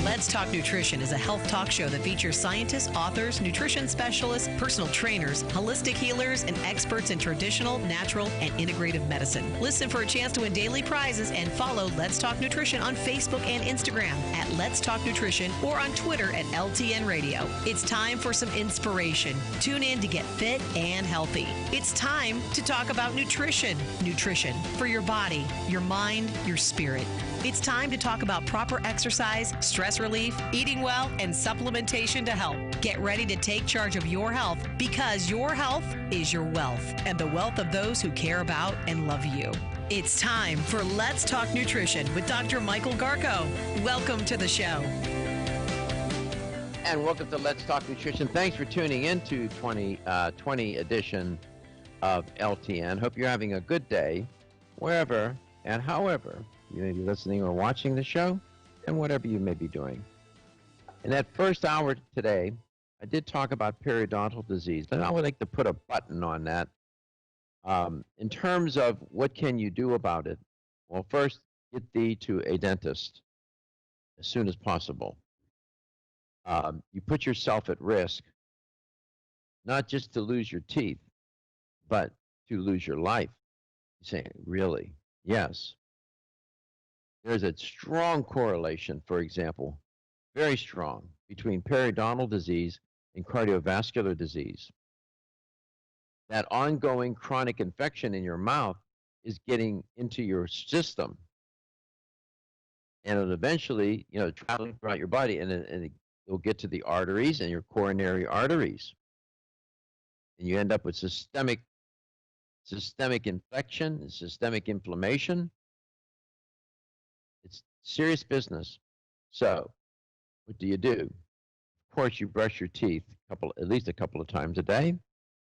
Let's Talk Nutrition is a health talk show that features scientists, authors, nutrition specialists, personal trainers, holistic healers, and experts in traditional, natural, and integrative medicine. Listen for a chance to win daily prizes and follow Let's Talk Nutrition on Facebook and Instagram at Let's Talk Nutrition or on Twitter at LTN Radio. It's time for some inspiration. Tune in to get fit and healthy. It's time to talk about nutrition. Nutrition for your body, your mind, your spirit. It's time to talk about proper exercise, stress relief, eating well, and supplementation to help. Get ready to take charge of your health because your health is your wealth and the wealth of those who care about and love you. It's time for Let's Talk Nutrition with Dr. Michael Garko. Welcome to the show. And welcome to Let's Talk Nutrition. Thanks for tuning in to 2020 edition of LTN. Hope you're having a good day wherever and however you may be listening or watching the show, and whatever you may be doing. In that first hour today, I did talk about periodontal disease, and I would like to put a button on that. In terms of what can you do about it, well, first, get thee to a dentist as soon as possible. You put yourself at risk, not just to lose your teeth, but to lose your life. You're saying, really? Yes. There's a strong correlation, for example, very strong, between periodontal disease and cardiovascular disease. That ongoing chronic infection in your mouth is getting into your system. And it'll eventually, traveling throughout your body, and it'll get to the arteries and your coronary arteries. And you end up with systemic infection, systemic inflammation. It's serious business. So, what do? Of course, you brush your teeth at least a couple of times a day.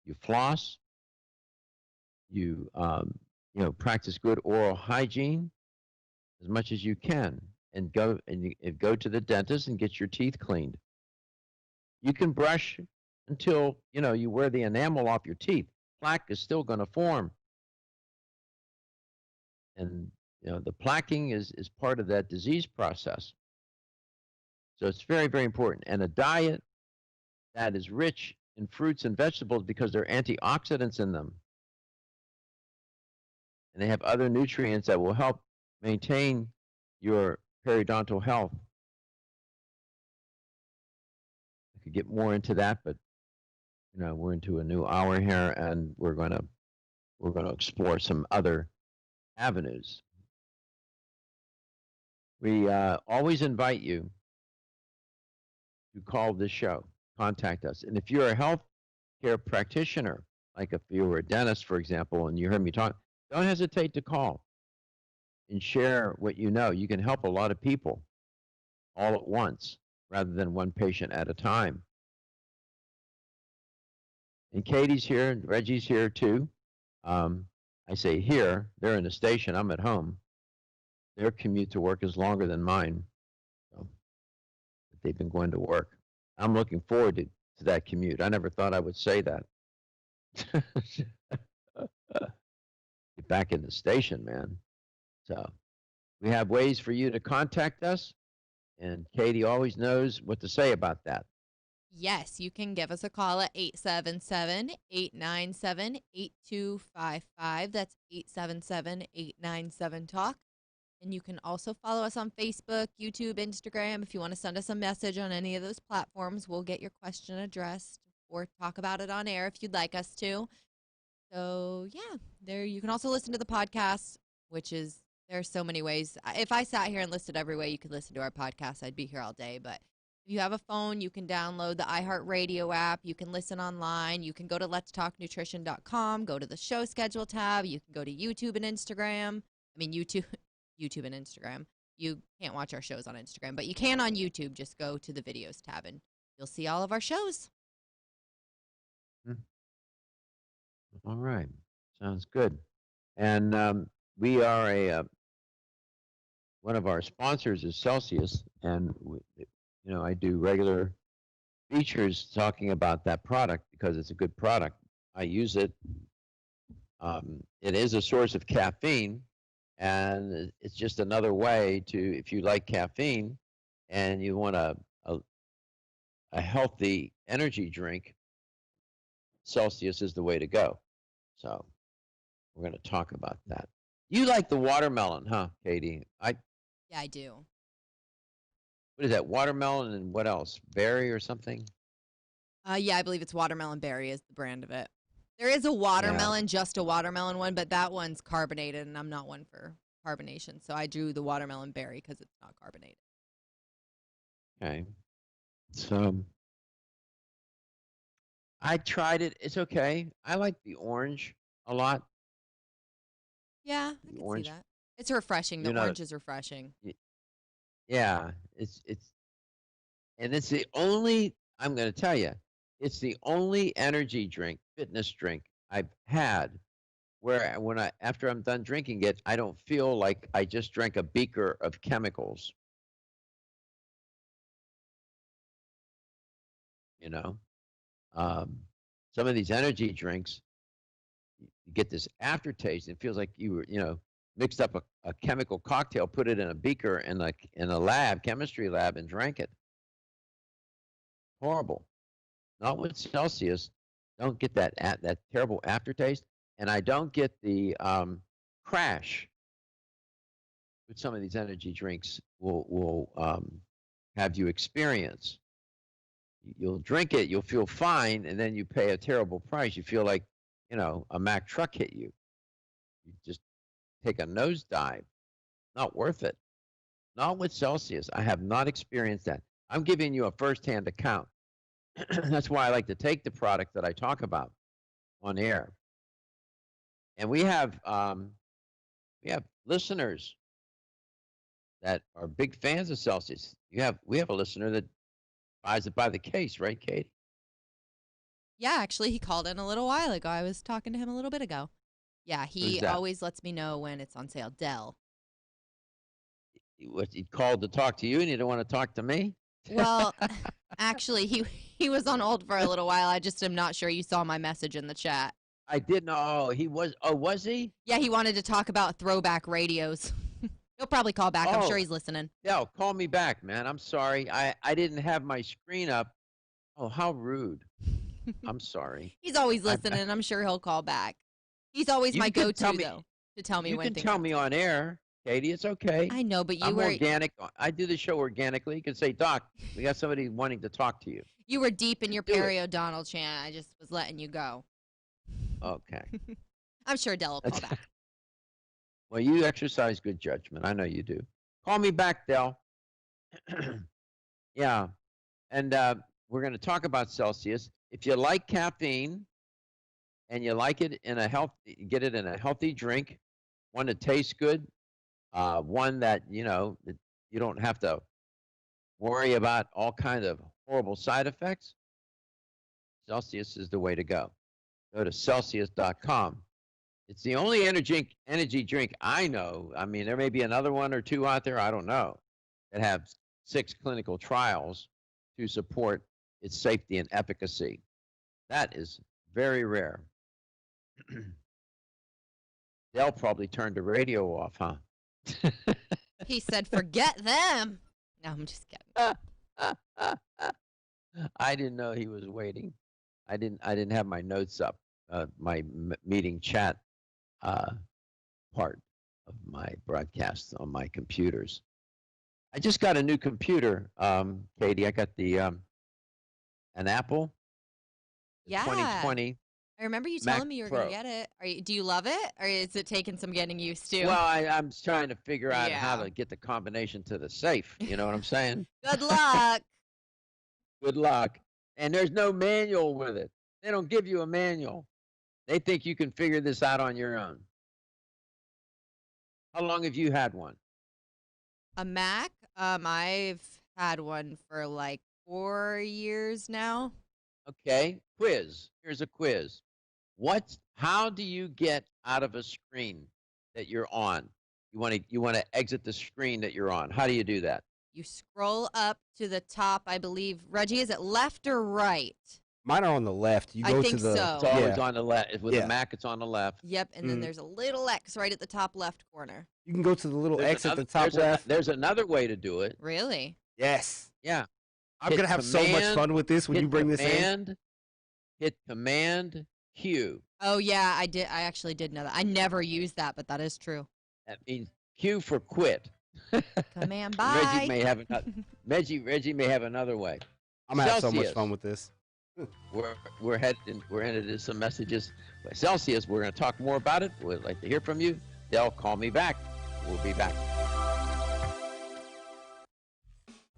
You floss. You practice good oral hygiene as much as you can, and go to the dentist and get your teeth cleaned. You can brush until you wear the enamel off your teeth. Plaque is still going to form, and the plaquing is part of that disease process. So it's very, very important. And a diet that is rich in fruits and vegetables, because there are antioxidants in them. And they have other nutrients that will help maintain your periodontal health. I could get more into that, but we're into a new hour here, and we're going to explore some other avenues. We always invite you to call this show, contact us. And if you're a health care practitioner, like if you were a dentist, for example, and you heard me talk, don't hesitate to call and share what you know. You can help a lot of people all at once rather than one patient at a time. And Katie's here, and Reggie's here too. I say here, they're in the station, I'm at home. Their commute to work is longer than mine. So they've been going to work. I'm looking forward to that commute. I never thought I would say that. Get back in the station, man. So we have ways for you to contact us, and Katie always knows what to say about that. Yes, you can give us a call at 877-897-8255. That's 877-897-TALK. And you can also follow us on Facebook, YouTube, Instagram. If you want to send us a message on any of those platforms, we'll get your question addressed or talk about it on air if you'd like us to. So, yeah, there you can also listen to the podcast, there are so many ways. If I sat here and listed every way you could listen to our podcast, I'd be here all day. But if you have a phone, you can download the iHeartRadio app. You can listen online. You can go to letstalknutrition.com, go to the show schedule tab. You can go to YouTube and Instagram. YouTube and Instagram. You can't watch our shows on Instagram, but you can on YouTube. Just go to the videos tab and you'll see all of our shows. All right. Sounds good. And we are one of our sponsors is Celsius, and I do regular features talking about that product because it's a good product. I use it. It is a source of caffeine, and it's just another way to, if you like caffeine, and you want a healthy energy drink, Celsius is the way to go. So we're going to talk about that. You like the watermelon, huh, Katie? Yeah, I do. What is that? Watermelon and what else? Berry or something? Yeah, I believe it's Watermelon Berry is the brand of it. There is a watermelon, just a watermelon one, but that one's carbonated, and I'm not one for carbonation. So I drew the Watermelon Berry because it's not carbonated. Okay. So I tried it. It's okay. I like the orange a lot. Yeah, I can orange. see that. It's refreshing. The You know- orange is refreshing. Yeah, and it's the only, I'm going to tell you, it's the only energy drink, fitness drink I've had where after I'm done drinking it, I don't feel like I just drank a beaker of chemicals. You know, some of these energy drinks, you get this aftertaste. It feels like you were, mixed up a chemical cocktail, put it in a beaker in a lab, chemistry lab, and drank it. Horrible. Not with Celsius. Don't get that terrible aftertaste, and I don't get the crash. With some of these energy drinks, will have you experience. You'll drink it, you'll feel fine, and then you pay a terrible price. You feel like, a Mack truck hit you. You just take a nosedive. Not worth it. Not with Celsius. I have not experienced that. I'm giving you a first-hand account. That's why I like to take the product that I talk about on air. And we have listeners that are big fans of Celsius. We have a listener that buys it by the case, right, Katie? Yeah, actually, he called in a little while ago. I was talking to him a little bit ago. Yeah, he Who's that? always lets me know when it's on sale. Dell. He called to talk to you, and you don't want to talk to me? Well, actually, he was on hold for a little while. I just am not sure you saw my message in the chat. I didn't know. He was. Oh, was he? Yeah, he wanted to talk about throwback radios. He'll probably call back. I'm Oh. sure he's listening. Yeah, call me back, man. I'm sorry. I didn't have my screen up. Oh, how rude. I'm sorry. He's always listening. I'm sure he'll call back. He's always You my can go-to, tell me- though, to tell me You when can things tell are- me on air, Katie. It's okay. I know, but you I'm were organic. I do the show organically. You can say, Doc, we got somebody wanting to talk to you. you were deep in your Do it. Perry O'Donnell chant. I just was letting you go. Okay. I'm sure Dell will call back. Well, you exercise good judgment. I know you do. Call me back, Del. Yeah. And we're going to talk about Celsius. If you like caffeine and you like it get it in a healthy drink, one that tastes good, one that, that you don't have to worry about all kinds of horrible side effects, Celsius is the way to go. Go to Celsius.com. It's the only energy drink I know. I mean, there may be another one or two out there, I don't know, that have 6 clinical trials to support its safety and efficacy. That is very rare. They'll probably turn the radio off, huh? He said, forget them. No, I'm just kidding. I didn't know he was waiting. I didn't have my notes up, my meeting chat part of my broadcast on my computers. I just got a new computer, Katie. I got the an Apple. Yeah. 2020. I remember you Mac telling me you were Pro. going to get it. Do you love it? Or is it taking some getting used to? Well, I'm trying to figure out how Yeah. to get the combination to the safe. You know what I'm saying? Good luck. Good luck. And there's no manual with it. They don't give you a manual. They think you can figure this out on your own. How long have you had one? A Mac? I've had one for like 4 years now. Okay, quiz. Here's a quiz. How do you get out of a screen that you're on? You want to exit the screen that you're on. How do you do that? You scroll up to the top, I believe. Reggie, is it left or right? Mine are on the left. You I go think to the. so. It's always on the left. With Yeah. the Mac, it's on the left. Yep, and then Mm. there's a little X right at the top left corner. You can go to the little X at the top there's left. there's another way to do it. Really? Yes. Yeah. I'm going to have so much fun with this when you bring this in. Hit Command Q. Oh, yeah, I did. I actually did know that. I never used that, but that is true. That means Q for quit. Command bye. Reggie may have Reggie may have another way. I'm going to have so much fun with this. We're headed to some messages. Celsius, we're going to talk more about it. We'd like to hear from you. They'll call me back. We'll be back.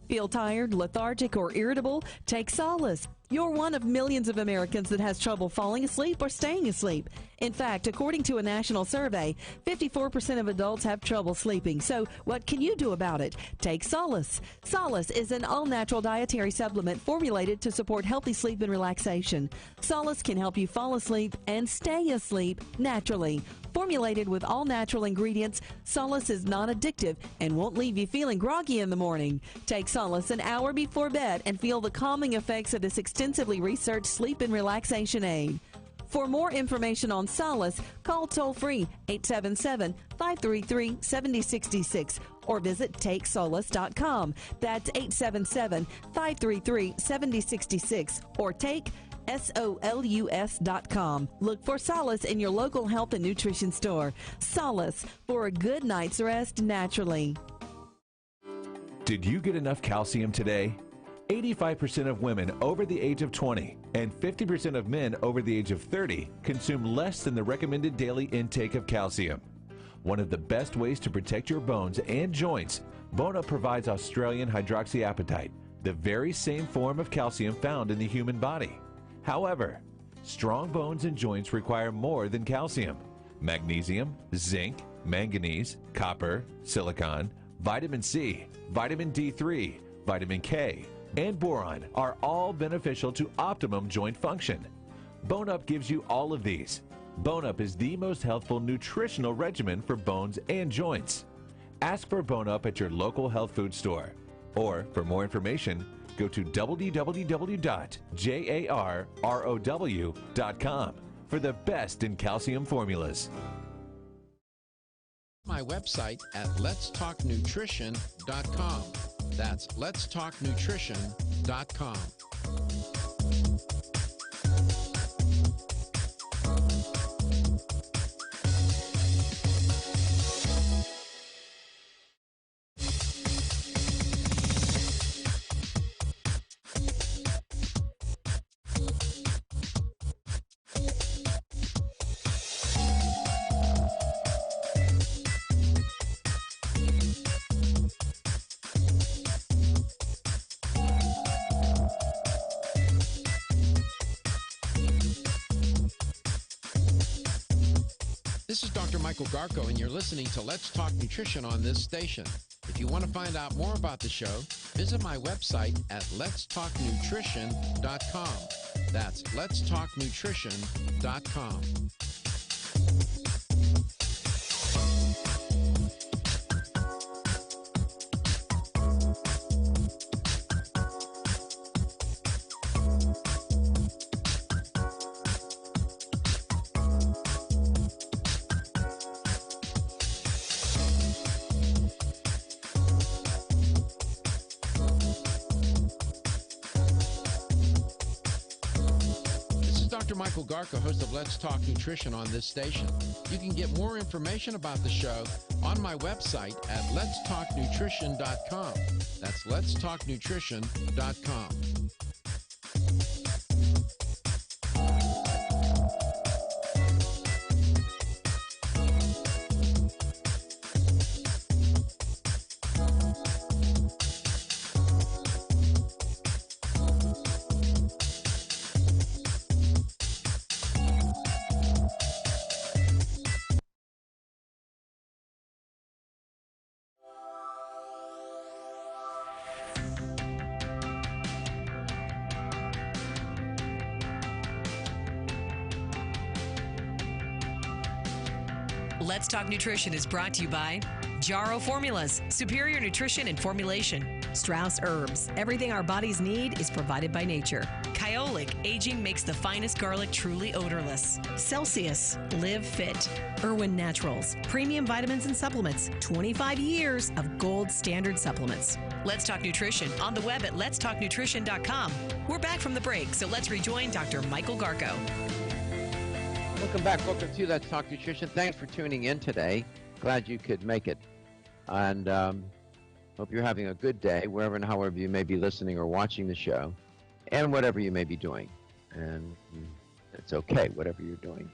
Feel tired, lethargic, or irritable? Take solace. You're one of millions of Americans that has trouble falling asleep or staying asleep. In fact, according to a national survey, 54% of adults have trouble sleeping. So what can you do about it? Take Solace. Solace is an all-natural dietary supplement formulated to support healthy sleep and relaxation. Solace can help you fall asleep and stay asleep naturally. Formulated with all-natural ingredients, Solace is non-addictive and won't leave you feeling groggy in the morning. Take Solace an hour before bed and feel the calming effects of this extensively researched sleep and relaxation aid. For more information on Solace, call toll-free 877-533-7066 or visit TakeSolace.com. That's 877-533-7066 or take SOLUS.com. Look for Solace in your local health and nutrition store. Solace, for a good night's rest naturally. Did you get enough calcium today? 85% of women over the age of 20 and 50% of men over the age of 30 consume less than the recommended daily intake of calcium. One of the best ways to protect your bones and joints, Bone Up provides Australian hydroxyapatite, the very same form of calcium found in the human body. However, strong bones and joints require more than calcium. Magnesium, zinc, manganese, copper, silicon, vitamin C, vitamin D3, vitamin K, and boron are all beneficial to optimum joint function. Bone Up gives you all of these. Bone Up is the most healthful nutritional regimen for bones and joints. Ask for Bone Up at your local health food store. Or, for more information, go to www.jarrow.com for the best in calcium formulas. My website at letstalknutrition.com. That's letstalknutrition.com. This is Dr. Michael Garko, and you're listening to Let's Talk Nutrition on this station. If you want to find out more about the show, visit my website at letstalknutrition.com. That's letstalknutrition.com. Michael Garko, host of Let's Talk Nutrition on this station. You can get more information about the show on my website at letstalknutrition.com. That's letstalknutrition.com. Let's Talk Nutrition is brought to you by Jarrow Formulas, superior nutrition and formulation. Strauss Herbs, everything our bodies need is provided by nature. Kyolic, aging makes the finest garlic truly odorless. Celsius, live fit. Irwin Naturals, premium vitamins and supplements. 25 years of gold standard supplements. Let's Talk Nutrition on the web at letstalknutrition.com. We're back from the break, so let's rejoin Dr. Michael Garko. Welcome back. Welcome to Let's Talk Nutrition. Thanks for tuning in today. Glad you could make it. And hope you're having a good day, wherever and however you may be listening or watching the show, and whatever you may be doing. And it's okay, whatever you're doing.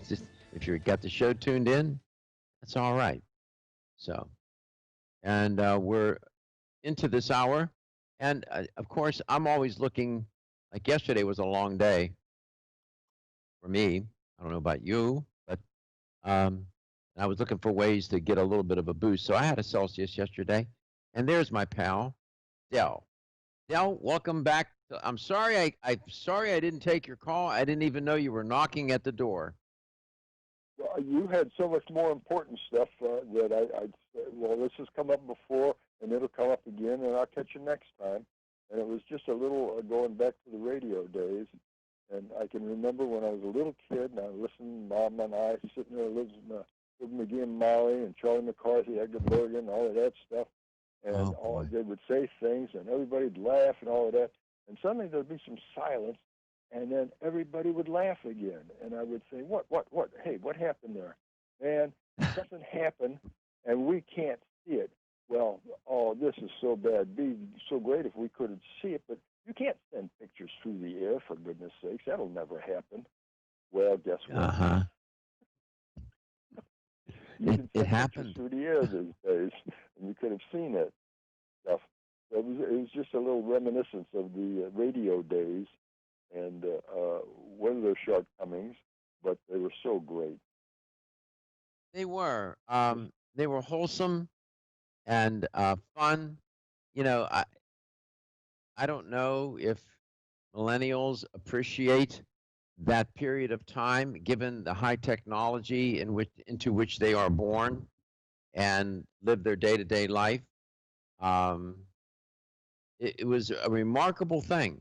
Just, if you've got the show tuned in, that's all right. So, and we're into this hour. And, of course, I'm always looking, like yesterday was a long day for me. I don't know about you, but I was looking for ways to get a little bit of a boost. So I had a Celsius yesterday, and there's my pal, Del. Del, welcome back. I'm sorry I'm sorry I didn't take your call. I didn't even know you were knocking at the door. Well, you had so much more important stuff that I'd say, well, this has come up before, and it'll come up again, and I'll catch you next time. And it was just a little going back to the radio days. And I can remember when I was a little kid, and I listened, Mom and I sitting there listening to McGee and Molly and Charlie McCarthy, Edgar Bergen, all of that stuff. And they would say things, and everybody'd laugh and all of that. And suddenly there'd be some silence, and then everybody would laugh again. And I would say, what? Hey, what happened there? Man, something happened, and we can't see it. Well, this is so bad. It'd be so great if we could see it, but you can't send pictures through the air, for goodness sakes. That'll never happen. Well, guess what? You can send pictures through the air these days, and you could have seen it. Stuff. It was just a little reminiscence of the radio days, and one of their shortcomings, but they were so great. They were. They were wholesome and fun. You know, I don't know if millennials appreciate that period of time, given the high technology into which they are born and live their day-to-day life. It was a remarkable thing.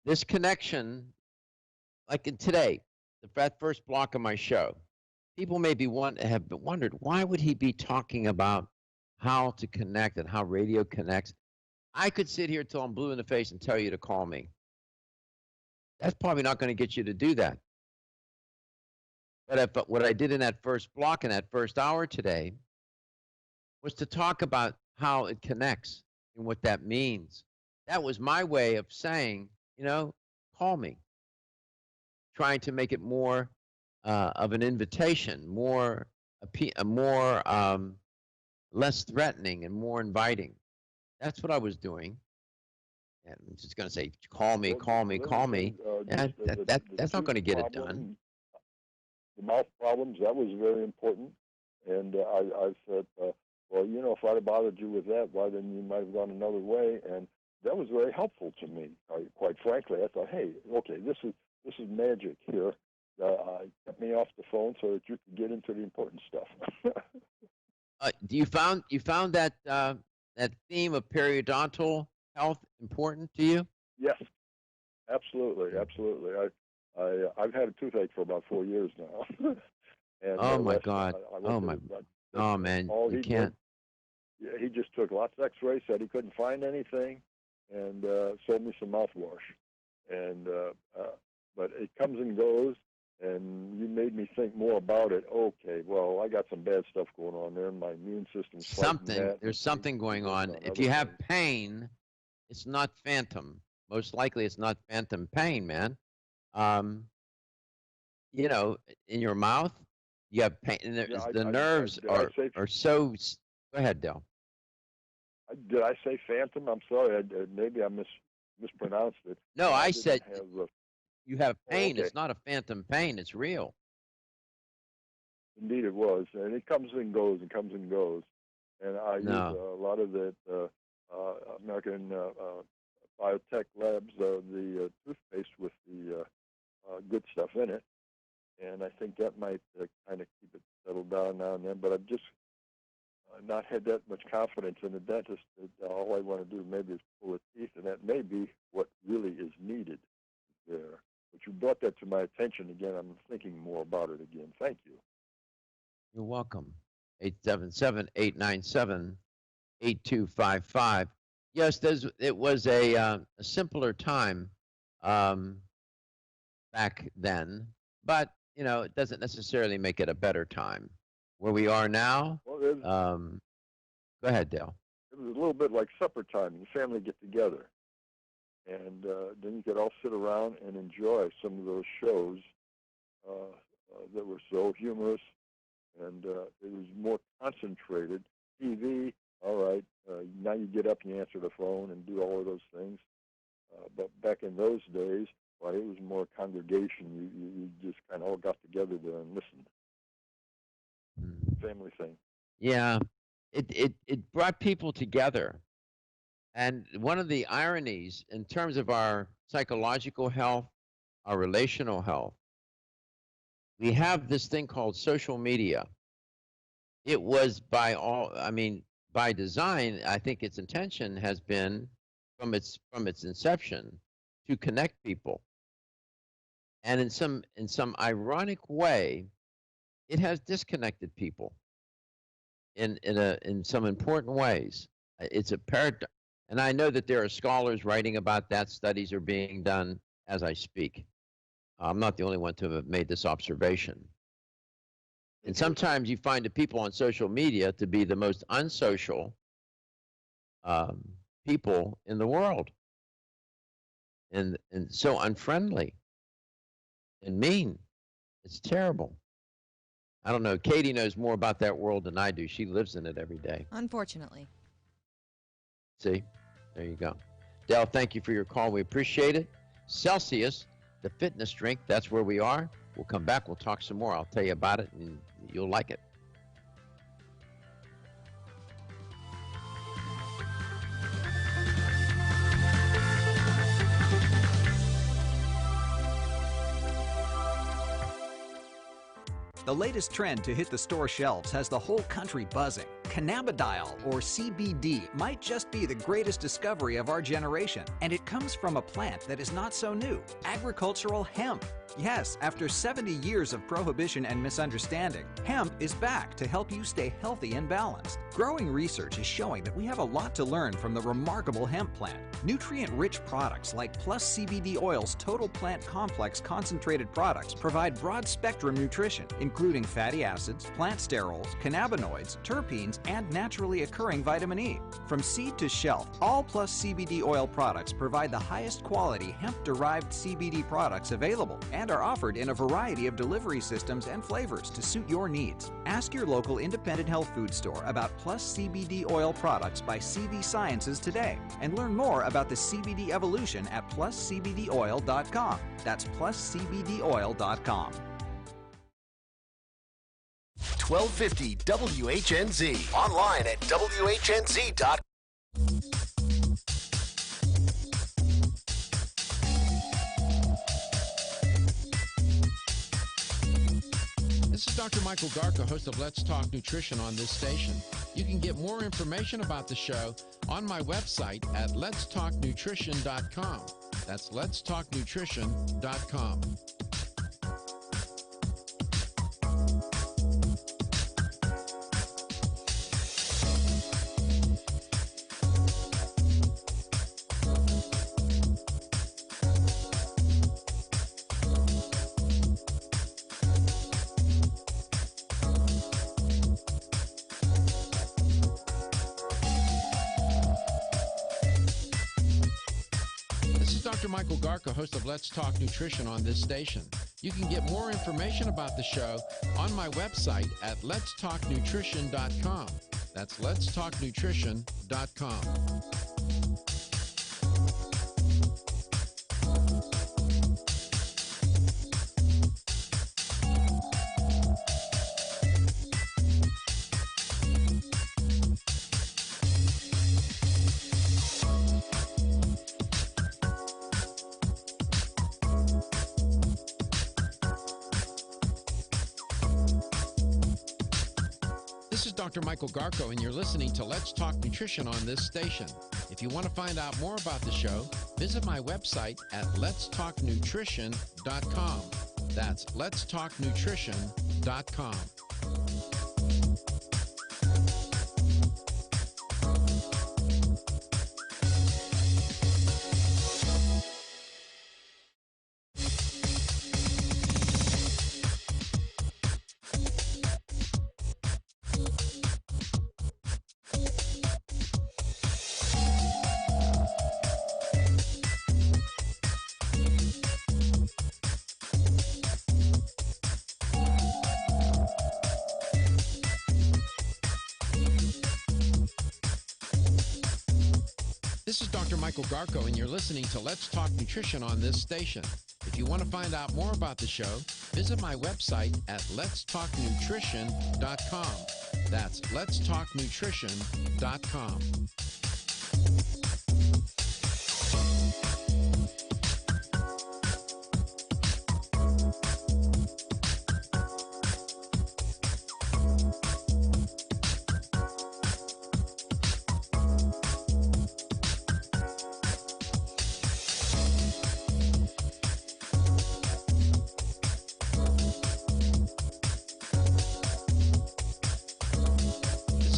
This connection, like in today, that first block of my show, people maybe have wondered, why would he be talking about how to connect and how radio connects? I could sit here till I'm blue in the face and tell you to call me. That's probably not going to get you to do that. But what I did in that first block, in that first hour today, was to talk about how it connects and what that means. That was my way of saying, call me. Trying to make it more of an invitation, less threatening and more inviting. That's what I was doing. And I'm just going to say, call me. That's not going to get it done. The mouth problems, that was very important. And I said, if I'd have bothered you with that, why then you might have gone another way. And that was very helpful to me. Quite frankly, I thought, hey, okay, this is magic here. Get me off the phone so that you can get into the important stuff. You found that that theme of periodontal health important to you? Yes, absolutely. I've had a toothache for about 4 years now. And my God! Man, you can't. He just took lots of X-rays, said he couldn't find anything, and sold me some mouthwash. And but it comes and goes, and you made me think more about it. Okay, well, I got some bad stuff going on there. My immune system's there's something going on. If you have pain, it's not phantom. Most likely, it's not phantom pain, man. In your mouth, you have pain. And the nerves are so. Go ahead, Del. Did I say phantom? I'm sorry. Maybe I mispronounced it. No, I said you have pain. Okay. It's not a phantom pain. It's real. Indeed, it was, and it comes and goes and comes and goes. And I use a lot of the American Biotech Labs, the toothpaste with the good stuff in it, and I think that might kind of keep it settled down now and then. But I'm just not had that much confidence in the dentist. That all I want to do maybe is pull the teeth, and that may be what really is needed there. But you brought that to my attention again. I'm thinking more about it again. Thank you. You're welcome. 877-897-8255. Yes, it was a simpler time back then, but it doesn't necessarily make it a better time. Where we are now, Well, go ahead, Dale. it was a little bit like supper time. The family get together, and then you could all sit around and enjoy some of those shows that were so humorous, and it was more concentrated. TV, all right, now you get up and you answer the phone and do all of those things. But back in those days, well, it was more congregation. You just kind of all got together there and listened. Family thing. Yeah, it brought people together. And one of the ironies in terms of our psychological health, our relational health, we have this thing called social media. It was by design, I think its intention has been from its inception to connect people. And in some ironic way, it has disconnected people in some important ways. It's a paradigm, and I know that there are scholars writing about that. Studies are being done as I speak. I'm not the only one to have made this observation. And sometimes you find the people on social media to be the most unsocial people in the world, and so unfriendly and mean. It's terrible. I don't know. Katie knows more about that world than I do. She lives in it every day. Unfortunately. See? There you go. Dell, thank you for your call. We appreciate it. Celsius, the fitness drink, that's where we are. We'll come back. We'll talk some more. I'll tell you about it, and you'll like it. The latest trend to hit the store shelves has the whole country buzzing. Cannabidiol, or CBD, might just be the greatest discovery of our generation, and it comes from a plant that is not so new, agricultural hemp. Yes, after 70 years of prohibition and misunderstanding, hemp is back to help you stay healthy and balanced. Growing research is showing that we have a lot to learn from the remarkable hemp plant. Nutrient-rich products like Plus CBD Oil's Total Plant Complex concentrated products provide broad-spectrum nutrition, including fatty acids, plant sterols, cannabinoids, terpenes, and naturally occurring vitamin E. From seed to shelf, all Plus CBD Oil products provide the highest quality hemp-derived CBD products available and are offered in a variety of delivery systems and flavors to suit your needs. Ask your local independent health food store about Plus CBD Oil products by CV Sciences today and learn more about the CBD evolution at pluscbdoil.com. That's pluscbdoil.com. 1250 WHNZ. Online at WHNZ.com. This is Dr. Michael Garka, host of Let's Talk Nutrition on this station. You can get more information about the show on my website at letstalknutrition.com. That's letstalknutrition.com. Michael Garka, host of Let's Talk Nutrition on this station. You can get more information about the show on my website at letstalknutrition.com. That's letstalknutrition.com. This This is Dr. Michael Garko, and you're listening to Let's Talk Nutrition on this station. If you want to find out more about the show, visit my website at letstalknutrition.com. That's letstalknutrition.com. This is Dr. Michael Garko, and you're listening to Let's Talk Nutrition on this station. If you want to find out more about the show, visit my website at letstalknutrition.com. That's letstalknutrition.com.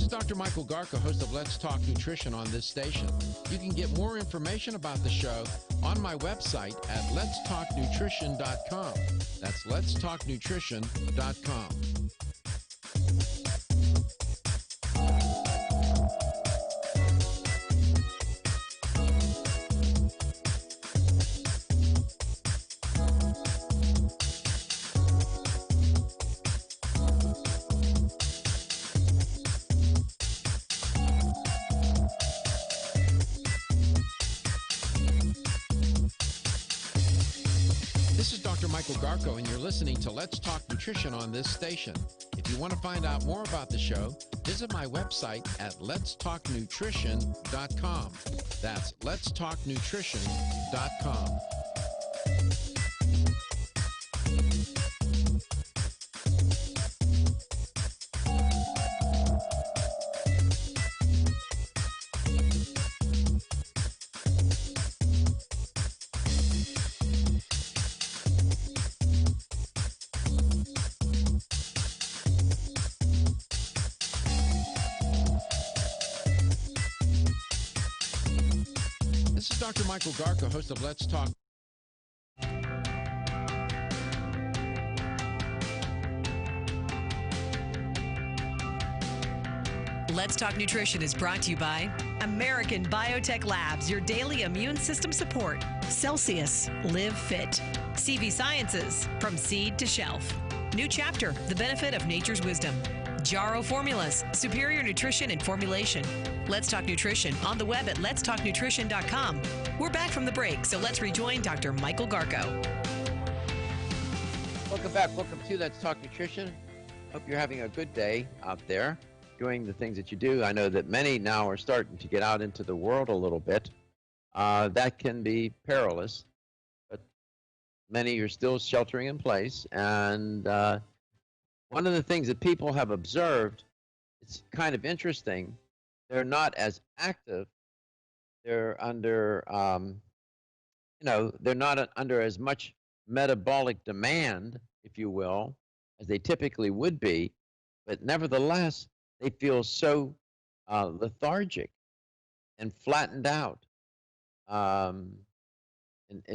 Dr. Michael Garko, host of Let's Talk Nutrition on this station. You can get more information about the show on my website at letstalknutrition.com. That's letstalknutrition.com. This is Dr. Michael Garko, and you're listening to Let's Talk Nutrition on this station. If you want to find out more about the show, visit my website at letstalknutrition.com. That's letstalknutrition.com. This is Dr. Michael Garko, host of Let's Talk. Let's Talk Nutrition is brought to you by American Biotech Labs, your daily immune system support. Celsius, Live Fit. CV Sciences, from seed to shelf. New Chapter, the benefit of nature's wisdom. Jarro Formulas, superior nutrition and formulation. Let's Talk Nutrition on the web at letstalknutrition.com. We're back from the break, so let's rejoin Dr. Michael Garko. Welcome back. Welcome to Let's Talk Nutrition. Hope you're having a good day out there, doing the things that you do. I know that many now are starting to get out into the world a little bit. That can be perilous, but many are still sheltering in place. And one of the things that people have observed, it's kind of interesting, they're not as active. They're under, they're not under as much metabolic demand, if you will, as they typically would be. But nevertheless, they feel so lethargic and flattened out, and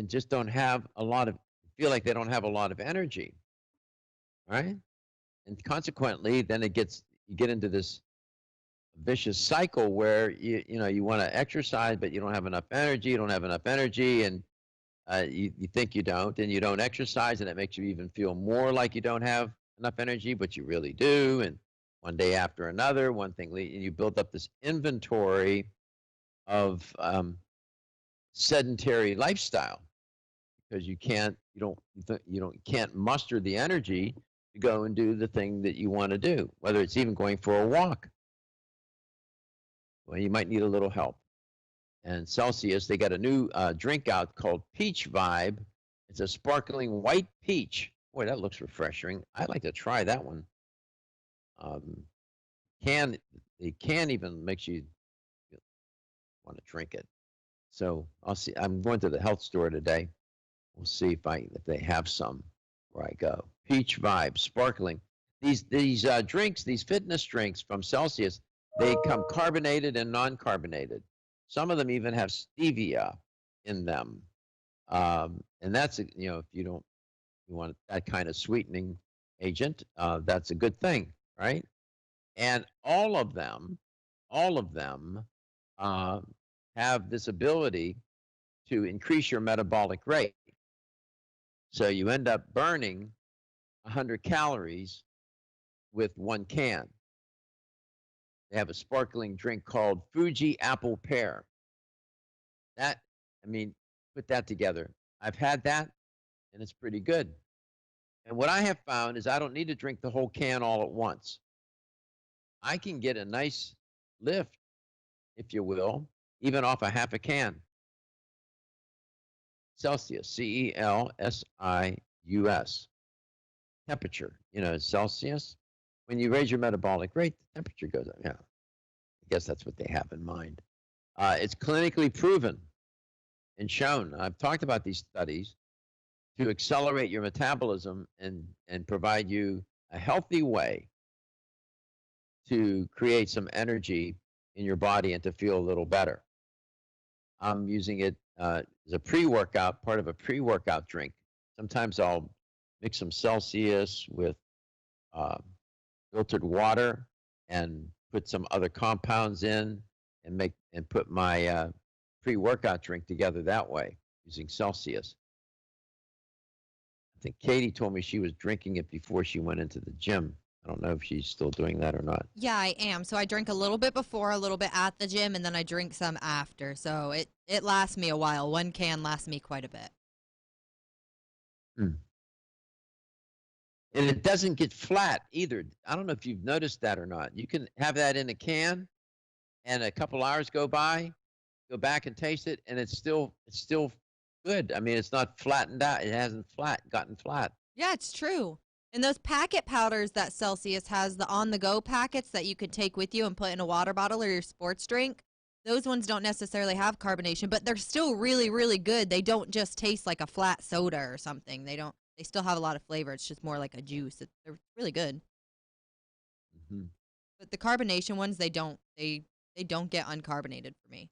just don't have a lot of, feel like they don't have a lot of energy, right? And consequently, then you get into this vicious cycle where you want to exercise, but you don't have enough energy. You don't have enough energy, and you think you don't, and you don't exercise, and it makes you even feel more like you don't have enough energy, but you really do. And one day after another, one thing, and you build up this inventory of sedentary lifestyle because you can't muster the energy to go and do the thing that you want to do, whether it's even going for a walk. Well, you might need a little help. And Celsius, they got a new drink out called Peach Vibe. It's a sparkling white peach. Boy, that looks refreshing. I'd like to try that one. the can even makes you want to drink it. So I'll see. I'm going to the health store today. We'll see if they have some where I go. Peach Vibe, sparkling. These drinks, these fitness drinks from Celsius, they come carbonated and non-carbonated. Some of them even have stevia in them, and that's if you want that kind of sweetening agent, that's a good thing, right? And all of them have this ability to increase your metabolic rate. So you end up burning 100 calories with one can. They have a sparkling drink called Fuji Apple Pear. Put that together. I've had that, and it's pretty good. And what I have found is I don't need to drink the whole can all at once. I can get a nice lift, if you will, even off a half a can. Celsius, Celsius. Temperature, Celsius. When you raise your metabolic rate, the temperature goes up. Yeah, I guess that's what they have in mind. It's clinically proven and shown. I've talked about these studies to accelerate your metabolism and provide you a healthy way to create some energy in your body and to feel a little better. I'm using it as a pre-workout, part of a pre-workout drink. Sometimes I'll mix some Celsius with filtered water and put some other compounds in and put my pre-workout drink together that way using Celsius. I think Katie told me she was drinking it before she went into the gym. I don't know if she's still doing that or not. Yeah, I am. So I drink a little bit before, a little bit at the gym, and then I drink some after. So it lasts me a while. One can lasts me quite a bit. And it doesn't get flat either. I don't know if you've noticed that or not. You can have that in a can, and a couple hours go by, go back and taste it, and it's still good. I mean, it's not flattened out. It hasn't gotten flat. Yeah, it's true. And those packet powders that Celsius has, the on-the-go packets that you could take with you and put in a water bottle or your sports drink, those ones don't necessarily have carbonation, but they're still really, really good. They don't just taste like a flat soda or something. They still have a lot of flavor. It's just more like a juice. They're really good. Mm-hmm. But the carbonation ones, they don't get uncarbonated for me.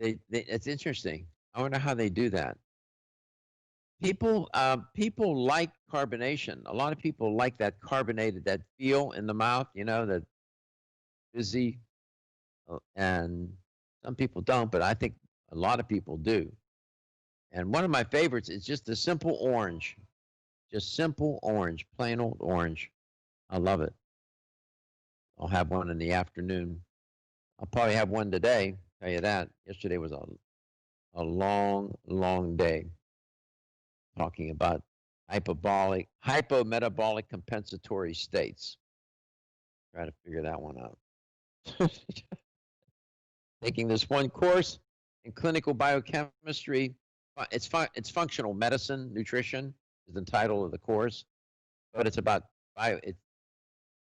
It's interesting. I wonder how they do that. People like carbonation. A lot of people like that carbonated, that feel in the mouth, that fizzy, and some people don't, but I think a lot of people do. And one of my favorites is just the simple orange. Just simple orange, plain old orange. I love it. I'll have one in the afternoon. I'll probably have one today, tell you that. Yesterday was a long, long day. Talking about hypometabolic compensatory states. Try to figure that one out. Taking this one course in clinical biochemistry. It's functional medicine, nutrition is the title of the course, but it's about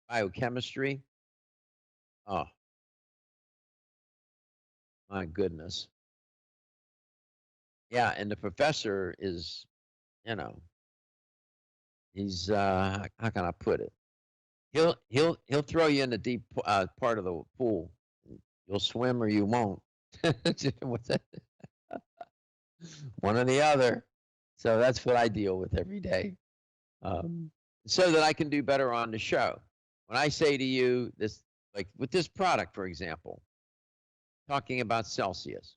biochemistry. Oh, my goodness. Yeah, and the professor is, he's how can I put it? He'll throw you in the deep part of the pool. You'll swim or you won't. What's that? One or the other. So that's what I deal with every day, so that I can do better on the show. When I say to you this, like with this product, for example, talking about Celsius,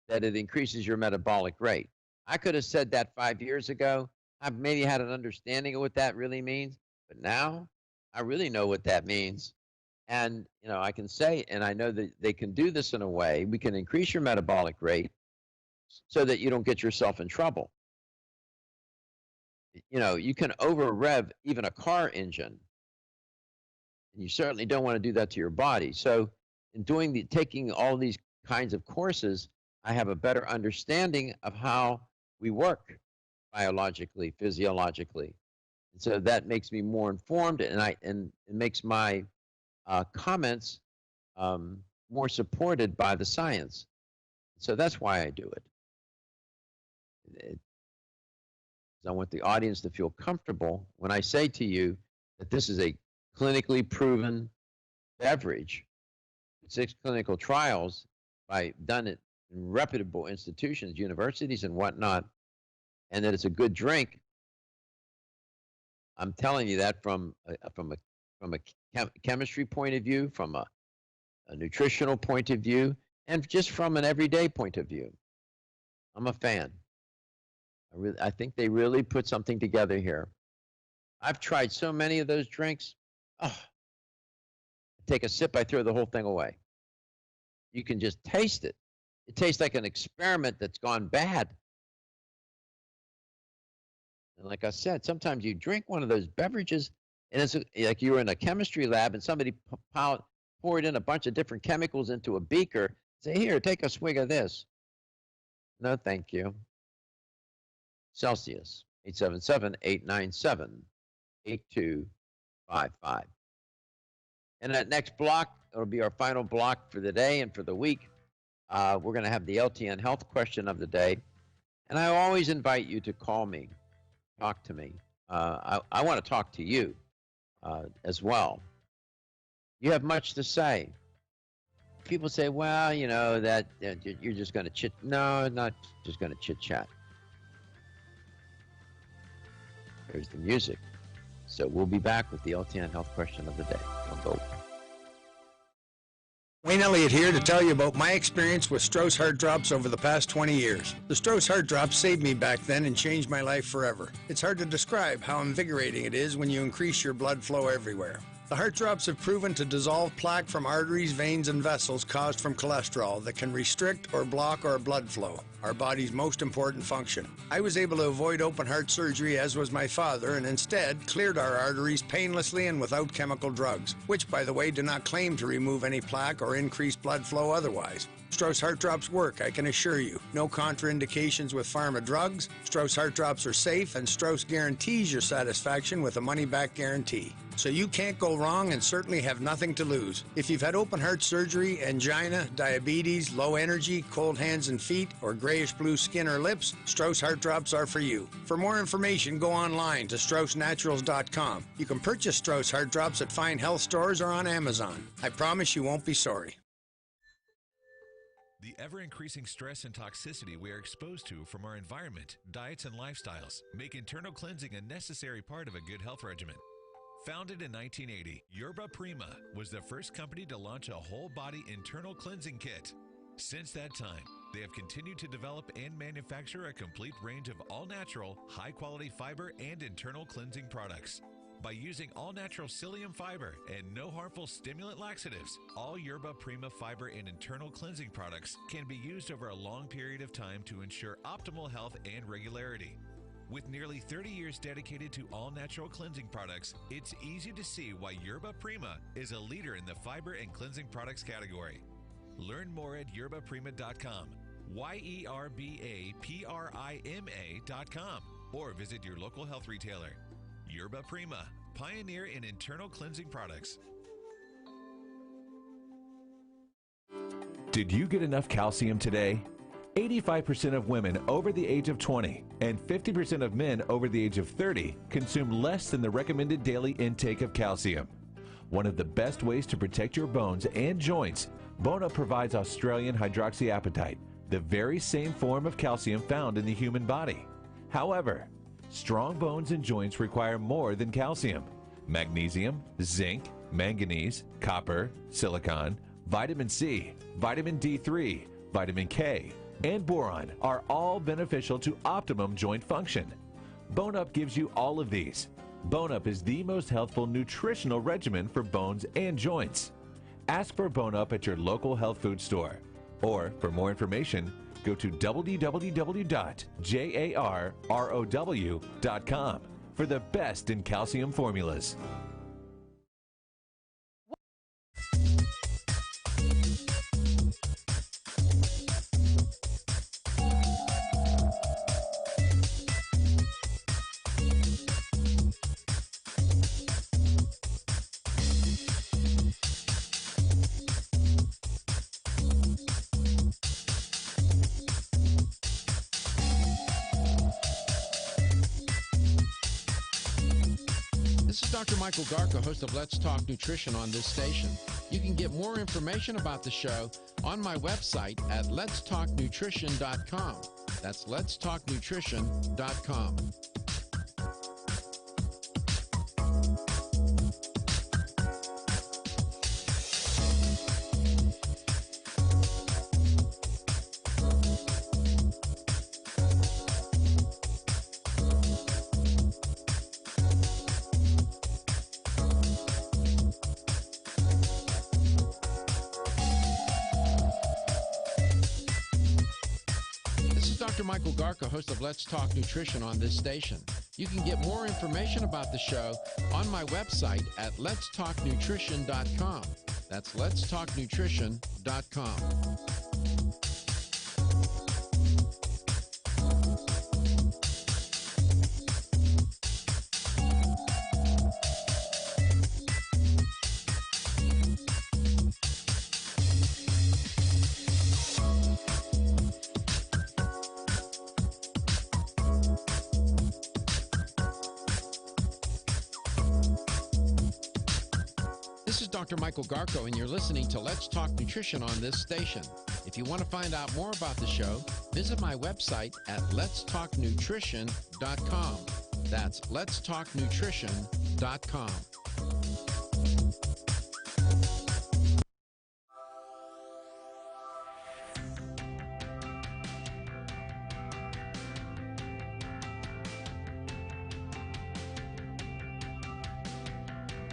that it increases your metabolic rate. I could have said that 5 years ago. I've maybe had an understanding of what that really means, but now I really know what that means. And, I can say, and I know that they can do this in a way, we can increase your metabolic rate so that you don't get yourself in trouble. You can over rev even a car engine, and you certainly don't want to do that to your body. So in taking all these kinds of courses, I have a better understanding of how we work biologically, physiologically. And so that makes me more informed, and it makes my comments more supported by the science. So that's why I do it. I want the audience to feel comfortable when I say to you that this is a clinically proven beverage, 6 clinical trials done it in reputable institutions, universities, and whatnot, and that it's a good drink. I'm telling you that from a chemistry point of view, from a nutritional point of view, and just from an everyday point of view. I'm a fan. I think they really put something together here. I've tried so many of those drinks. Oh, I take a sip, I throw the whole thing away. You can just taste it. It tastes like an experiment that's gone bad. And like I said, sometimes you drink one of those beverages, and it's like you're in a chemistry lab, and somebody poured in a bunch of different chemicals into a beaker. Say, here, take a swig of this. No, thank you. Celsius, 877-897-8255. And that next block, it'll be our final block for the day and for the week. We're going to have the LTN health question of the day. And I always invite you to call me, talk to me. I want to talk to you as well. You have much to say. People say, well, you know, that you're just going to chit. No, not just going to chit-chat. Here's the music. So we'll be back with the LTN health question of the day. Don't go. Wayne Elliott here to tell you about my experience with Strauss Heart Drops over the past 20 years. The Strauss Heart Drops saved me back then and changed my life forever. It's hard to describe how invigorating it is when you increase your blood flow everywhere. The Heart Drops have proven to dissolve plaque from arteries, veins, and vessels caused from cholesterol that can restrict or block our blood flow, our body's most important function. I was able to avoid open heart surgery, as was my father, and instead cleared our arteries painlessly and without chemical drugs, which, by the way, do not claim to remove any plaque or increase blood flow otherwise. Strauss Heart Drops work, I can assure you. No contraindications with pharma drugs. Strauss Heart Drops are safe, and Strauss guarantees your satisfaction with a money-back guarantee. So you can't go wrong and certainly have nothing to lose. If you've had open heart surgery, angina, diabetes, low energy, cold hands and feet, or grayish-blue skin or lips, Strauss Heart Drops are for you. For more information, go online to StraussNaturals.com. You can purchase Strauss Heart Drops at fine health stores or on Amazon. I promise you won't be sorry. The ever-increasing stress and toxicity we are exposed to from our environment, diets, and lifestyles make internal cleansing a necessary part of a good health regimen. Founded in 1980, Yerba Prima was the first company to launch a whole-body internal cleansing kit. Since that time, they have continued to develop and manufacture a complete range of all-natural, high-quality fiber and internal cleansing products. By using all-natural psyllium fiber and no harmful stimulant laxatives, all Yerba Prima fiber and internal cleansing products can be used over a long period of time to ensure optimal health and regularity. With nearly 30 years dedicated to all-natural cleansing products, it's easy to see why Yerba Prima is a leader in the fiber and cleansing products category. Learn more at yerbaprima.com, YERBAPRIMA.com, or visit your local health retailer. Yerba Prima, pioneer in internal cleansing products. Did you get enough calcium today? 85% of women over the age of 20 and 50% of men over the age of 30 consume less than the recommended daily intake of calcium. One of the best ways to protect your bones and joints, Bone-Up provides Australian hydroxyapatite, the very same form of calcium found in the human body. However, strong bones and joints require more than calcium. Magnesium, zinc, manganese, copper, silicon, vitamin C, vitamin D3, vitamin K, and boron are all beneficial to optimum joint function. Bone-Up gives you all of these. Bone-Up is the most healthful nutritional regimen for bones and joints. Ask for Bone-Up at your local health food store. Or, for more information, go to www.jarrow.com for the best in calcium formulas. Dr. Michael Garko, host of Let's Talk Nutrition on this station. You can get more information about the show on my website at letstalknutrition.com. That's letstalknutrition.com. Dr. Michael Garko, host of Let's Talk Nutrition on this station. You can get more information about the show on my website at letstalknutrition.com. That's letstalknutrition.com. This is Dr. Michael Garko, and you're listening to Let's Talk Nutrition on this station. If you want to find out more about the show, visit my website at letstalknutrition.com. That's letstalknutrition.com.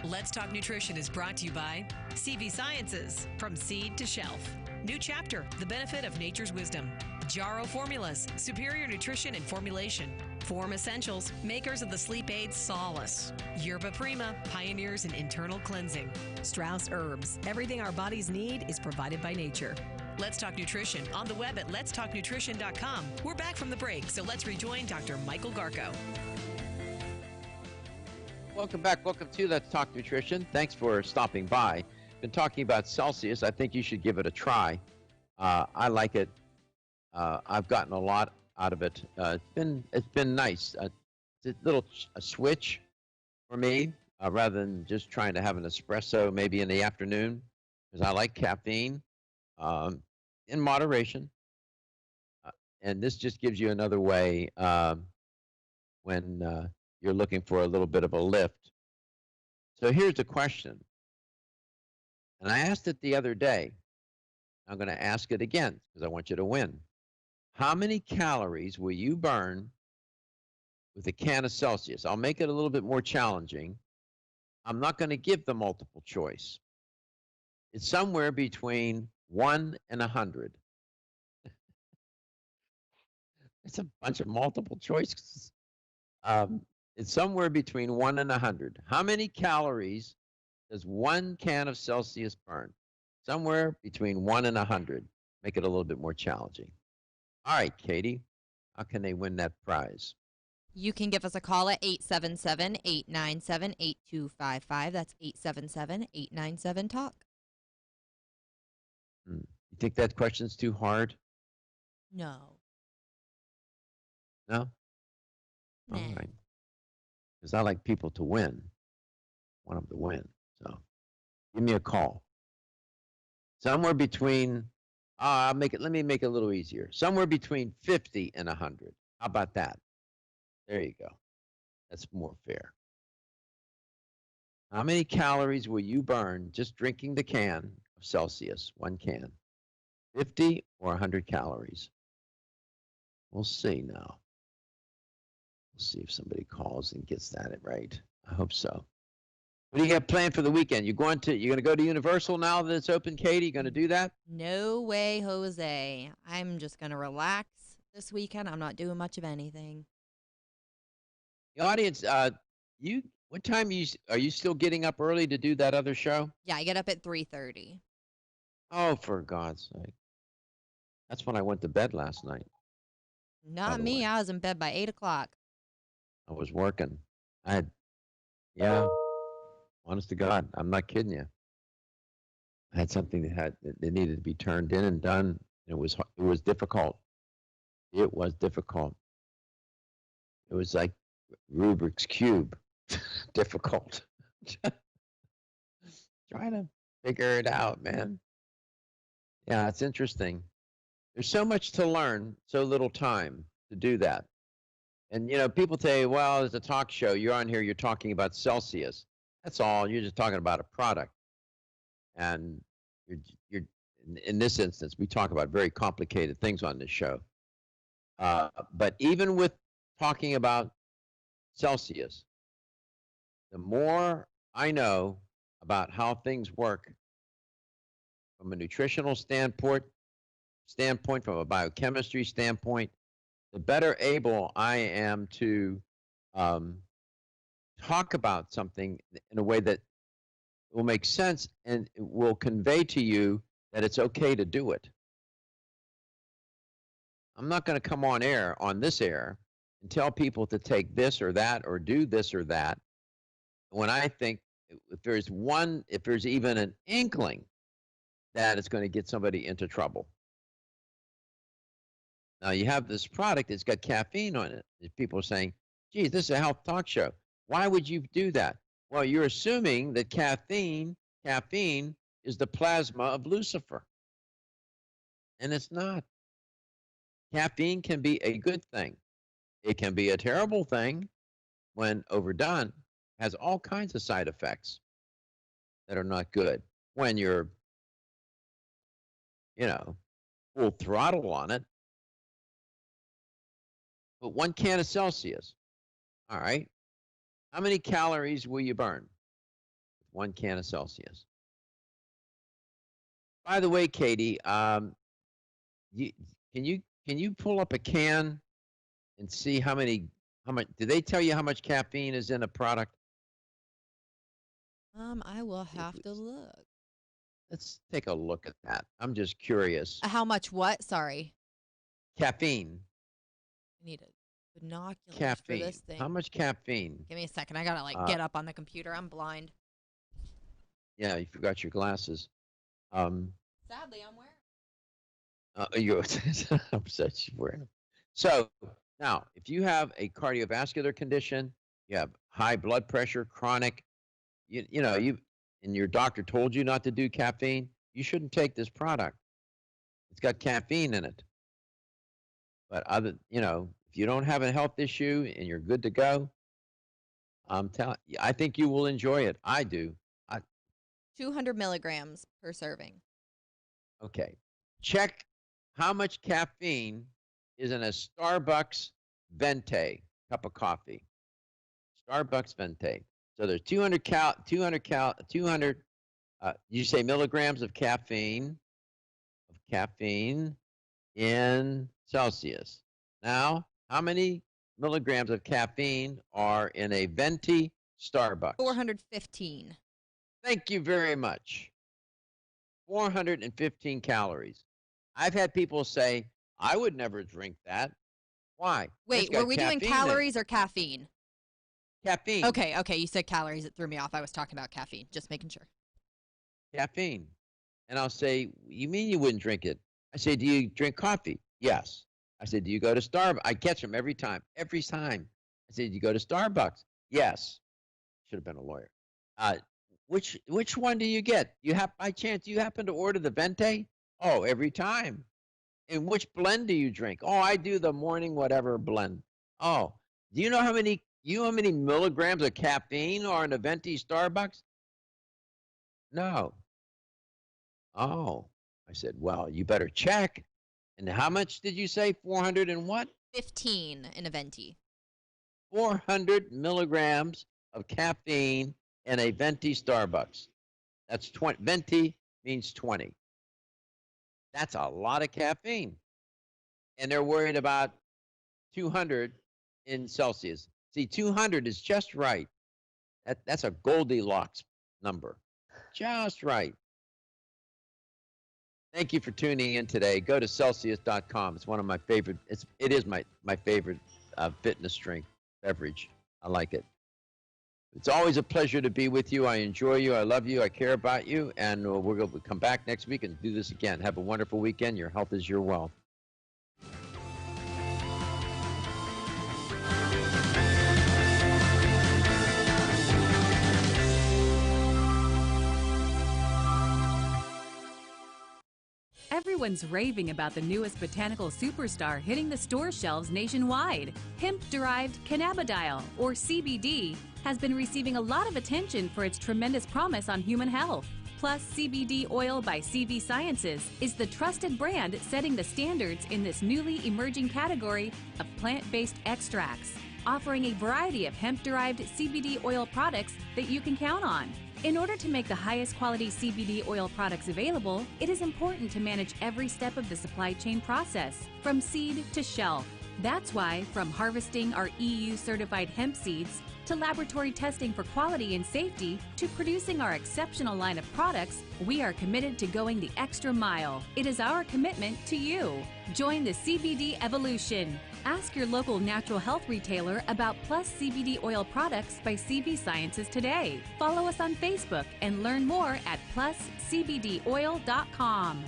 Let's Talk Nutrition is brought to you by CV Sciences, from seed to shelf. New chapter, the benefit of nature's wisdom. Jarrow Formulas, superior nutrition and formulation. Form Essentials, makers of the sleep aid Solace. Yerba Prima, pioneers in internal cleansing. Strauss Herbs, everything our bodies need is provided by nature. Let's Talk Nutrition on the web at letstalknutrition.com. We're back from the break, so let's rejoin Dr. Michael Garko. Welcome back. Welcome to Let's Talk Nutrition. Thanks for stopping by. Been talking about Celsius. I think you should give it a try. I like it. I've gotten a lot out of it. It's been nice. It's a switch for me, rather than just trying to have an espresso maybe in the afternoon, because I like caffeine in moderation. And this just gives you another way when you're looking for a little bit of a lift. So here's the question. And I asked it the other day. I'm going to ask it again because I want you to win. How many calories will you burn with a can of Celsius? I'll make it a little bit more challenging. I'm not going to give the multiple choice. It's somewhere between 1 and 100. It's a bunch of multiple choices. It's somewhere between 1 and 100. How many calories does one can of Celsius burn? Somewhere between 1 and 100. Make it a little bit more challenging. All right, Katie, how can they win that prize? You can give us a call at 877-897-8255. That's 877-897-TALK. You think that question's too hard? No. No? Nah. All right. Because I like people to win. I want them to win. So give me a call. Somewhere between, let me make it a little easier. Somewhere between 50 and 100. How about that? There you go. That's more fair. How many calories will you burn just drinking the can of Celsius, one can? 50 or 100 calories? We'll see now. We'll see if somebody calls and gets that right. I hope so. What do you got planned for the weekend? You're going to go to Universal now that it's open, Katie? You going to do that? No way, Jose. I'm just going to relax this weekend. I'm not doing much of anything. The audience, what time are you still getting up early to do that other show? Yeah, I get up at 3:30. Oh, for God's sake. That's when I went to bed last night. Not me. I was in bed by 8 o'clock. I was working. Honest to God, I'm not kidding you. I had something that needed to be turned in and done. It was difficult. It was difficult. It was like Rubik's Cube. Difficult. Trying to figure it out, man. Yeah, it's interesting. There's so much to learn, so little time to do that. And, people say, well, it's a talk show. You're on here, you're talking about Celsius. That's all. You're just talking about a product. And you're in this instance, we talk about very complicated things on this show. But even with talking about Celsius, the more I know about how things work from a nutritional standpoint, from a biochemistry standpoint, the better able I am to talk about something in a way that will make sense and will convey to you that it's okay to do it. I'm not going to come on this air, and tell people to take this or that or do this or that when I think if there's even an inkling that it's going to get somebody into trouble. Now, you have this product that's got caffeine on it. People are saying, geez, this is a health talk show. Why would you do that? Well, you're assuming that caffeine is the plasma of Lucifer. And it's not. Caffeine can be a good thing. It can be a terrible thing when overdone. Has all kinds of side effects that are not good when you're, full throttle on it. But 1 can of Celsius, all right, how many calories will you burn with 1 can of Celsius? By the way, Katie, can you pull up a can and see how much? Do they tell you how much caffeine is in a product? I will have to look. Let's take a look at that. I'm just curious. How much what? Sorry. Caffeine. I need a binoculars Caffeine. for this thing. How much caffeine? Give me a second. I gotta get up on the computer. I'm blind. Yeah, you forgot your glasses. Sadly, I'm wearing. You're upset you're wearing them. So now, if you have a cardiovascular condition, you have high blood pressure, chronic, and your doctor told you not to do caffeine, you shouldn't take this product. It's got caffeine in it. But if you don't have a health issue and you're good to go, I think you will enjoy it. I do. 200 milligrams per serving. Okay. Check how much caffeine is in a Starbucks Venti cup of coffee. Starbucks Venti. So there's 200 you say milligrams of caffeine in Celsius. Now, how many milligrams of caffeine are in a Venti Starbucks? 415. Thank you very much. 415 calories. I've had people say, I would never drink that. Why? Wait, were we doing calories or caffeine? Caffeine. Okay. You said calories. It threw me off. I was talking about caffeine. Just making sure. Caffeine. And I'll say, you mean you wouldn't drink it? I say, do you drink coffee? Yes. I said, do you go to Starbucks? I catch them every time. Every time. I said, do you go to Starbucks? Yes. Should have been a lawyer. Which one do you get? By chance, do you happen to order the Venti? Oh, every time. And which blend do you drink? Oh, I do the morning whatever blend. Oh, do you know how many milligrams of caffeine are in a Venti Starbucks? No. Oh, I said, well, you better check. And how much did you say? 400 and what? 15 in a Venti. 400 milligrams of caffeine in a Venti Starbucks. That's 20. Venti means 20. That's a lot of caffeine. And they're worried about 200 in Celsius. See, 200 is just right. That's a Goldilocks number. Just right. Thank you for tuning in today. Go to Celsius.com. It's one of my favorite. It is my favorite fitness drink beverage. I like it. It's always a pleasure to be with you. I enjoy you. I love you. I care about you. And we're going to come back next week and do this again. Have a wonderful weekend. Your health is your wealth. Everyone's raving about the newest botanical superstar hitting the store shelves nationwide. Hemp-derived cannabidiol, or CBD, has been receiving a lot of attention for its tremendous promise on human health. Plus, CBD Oil by CV Sciences is the trusted brand setting the standards in this newly emerging category of plant-based extracts, offering a variety of hemp-derived CBD oil products that you can count on. In order to make the highest quality CBD oil products available, it is important to manage every step of the supply chain process, from seed to shelf. That's why, from harvesting our EU-certified hemp seeds, to laboratory testing for quality and safety, to producing our exceptional line of products, we are committed to going the extra mile. It is our commitment to you. Join the CBD evolution. Ask your local natural health retailer about Plus CBD oil products by CV Sciences today. Follow us on Facebook and learn more at pluscbdoil.com.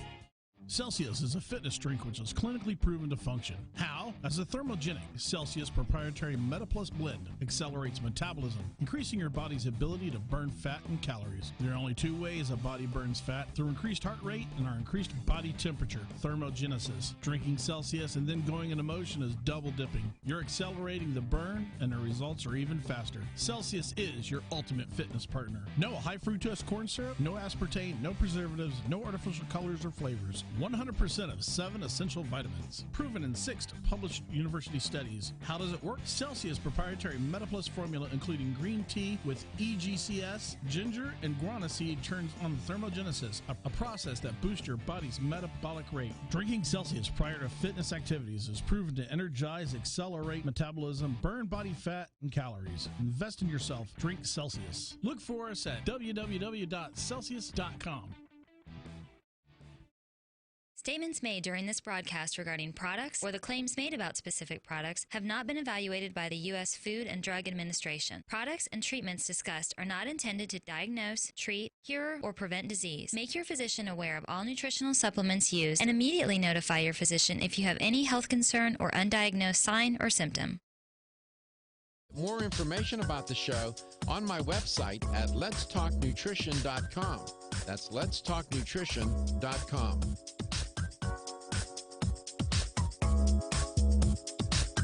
Celsius is a fitness drink which is clinically proven to function. How? As a thermogenic, Celsius proprietary MetaPlus blend accelerates metabolism, increasing your body's ability to burn fat and calories. There are only two ways a body burns fat: through increased heart rate and our increased body temperature, thermogenesis. Drinking Celsius and then going into motion is double dipping. You're accelerating the burn and the results are even faster. Celsius is your ultimate fitness partner. No high fructose corn syrup, no aspartame, no preservatives, no artificial colors or flavors. 100% of 7 essential vitamins. Proven in 6 published university studies. How does it work? Celsius proprietary MetaPlus formula, including green tea with EGCS, ginger, and guarana seed, turns on thermogenesis, a process that boosts your body's metabolic rate. Drinking Celsius prior to fitness activities is proven to energize, accelerate metabolism, burn body fat and calories. Invest in yourself. Drink Celsius. Look for us at www.celsius.com. Statements made during this broadcast regarding products or the claims made about specific products have not been evaluated by the U.S. Food and Drug Administration. Products and treatments discussed are not intended to diagnose, treat, cure, or prevent disease. Make your physician aware of all nutritional supplements used and immediately notify your physician if you have any health concern or undiagnosed sign or symptom. More information about the show on my website at letstalknutrition.com. That's letstalknutrition.com.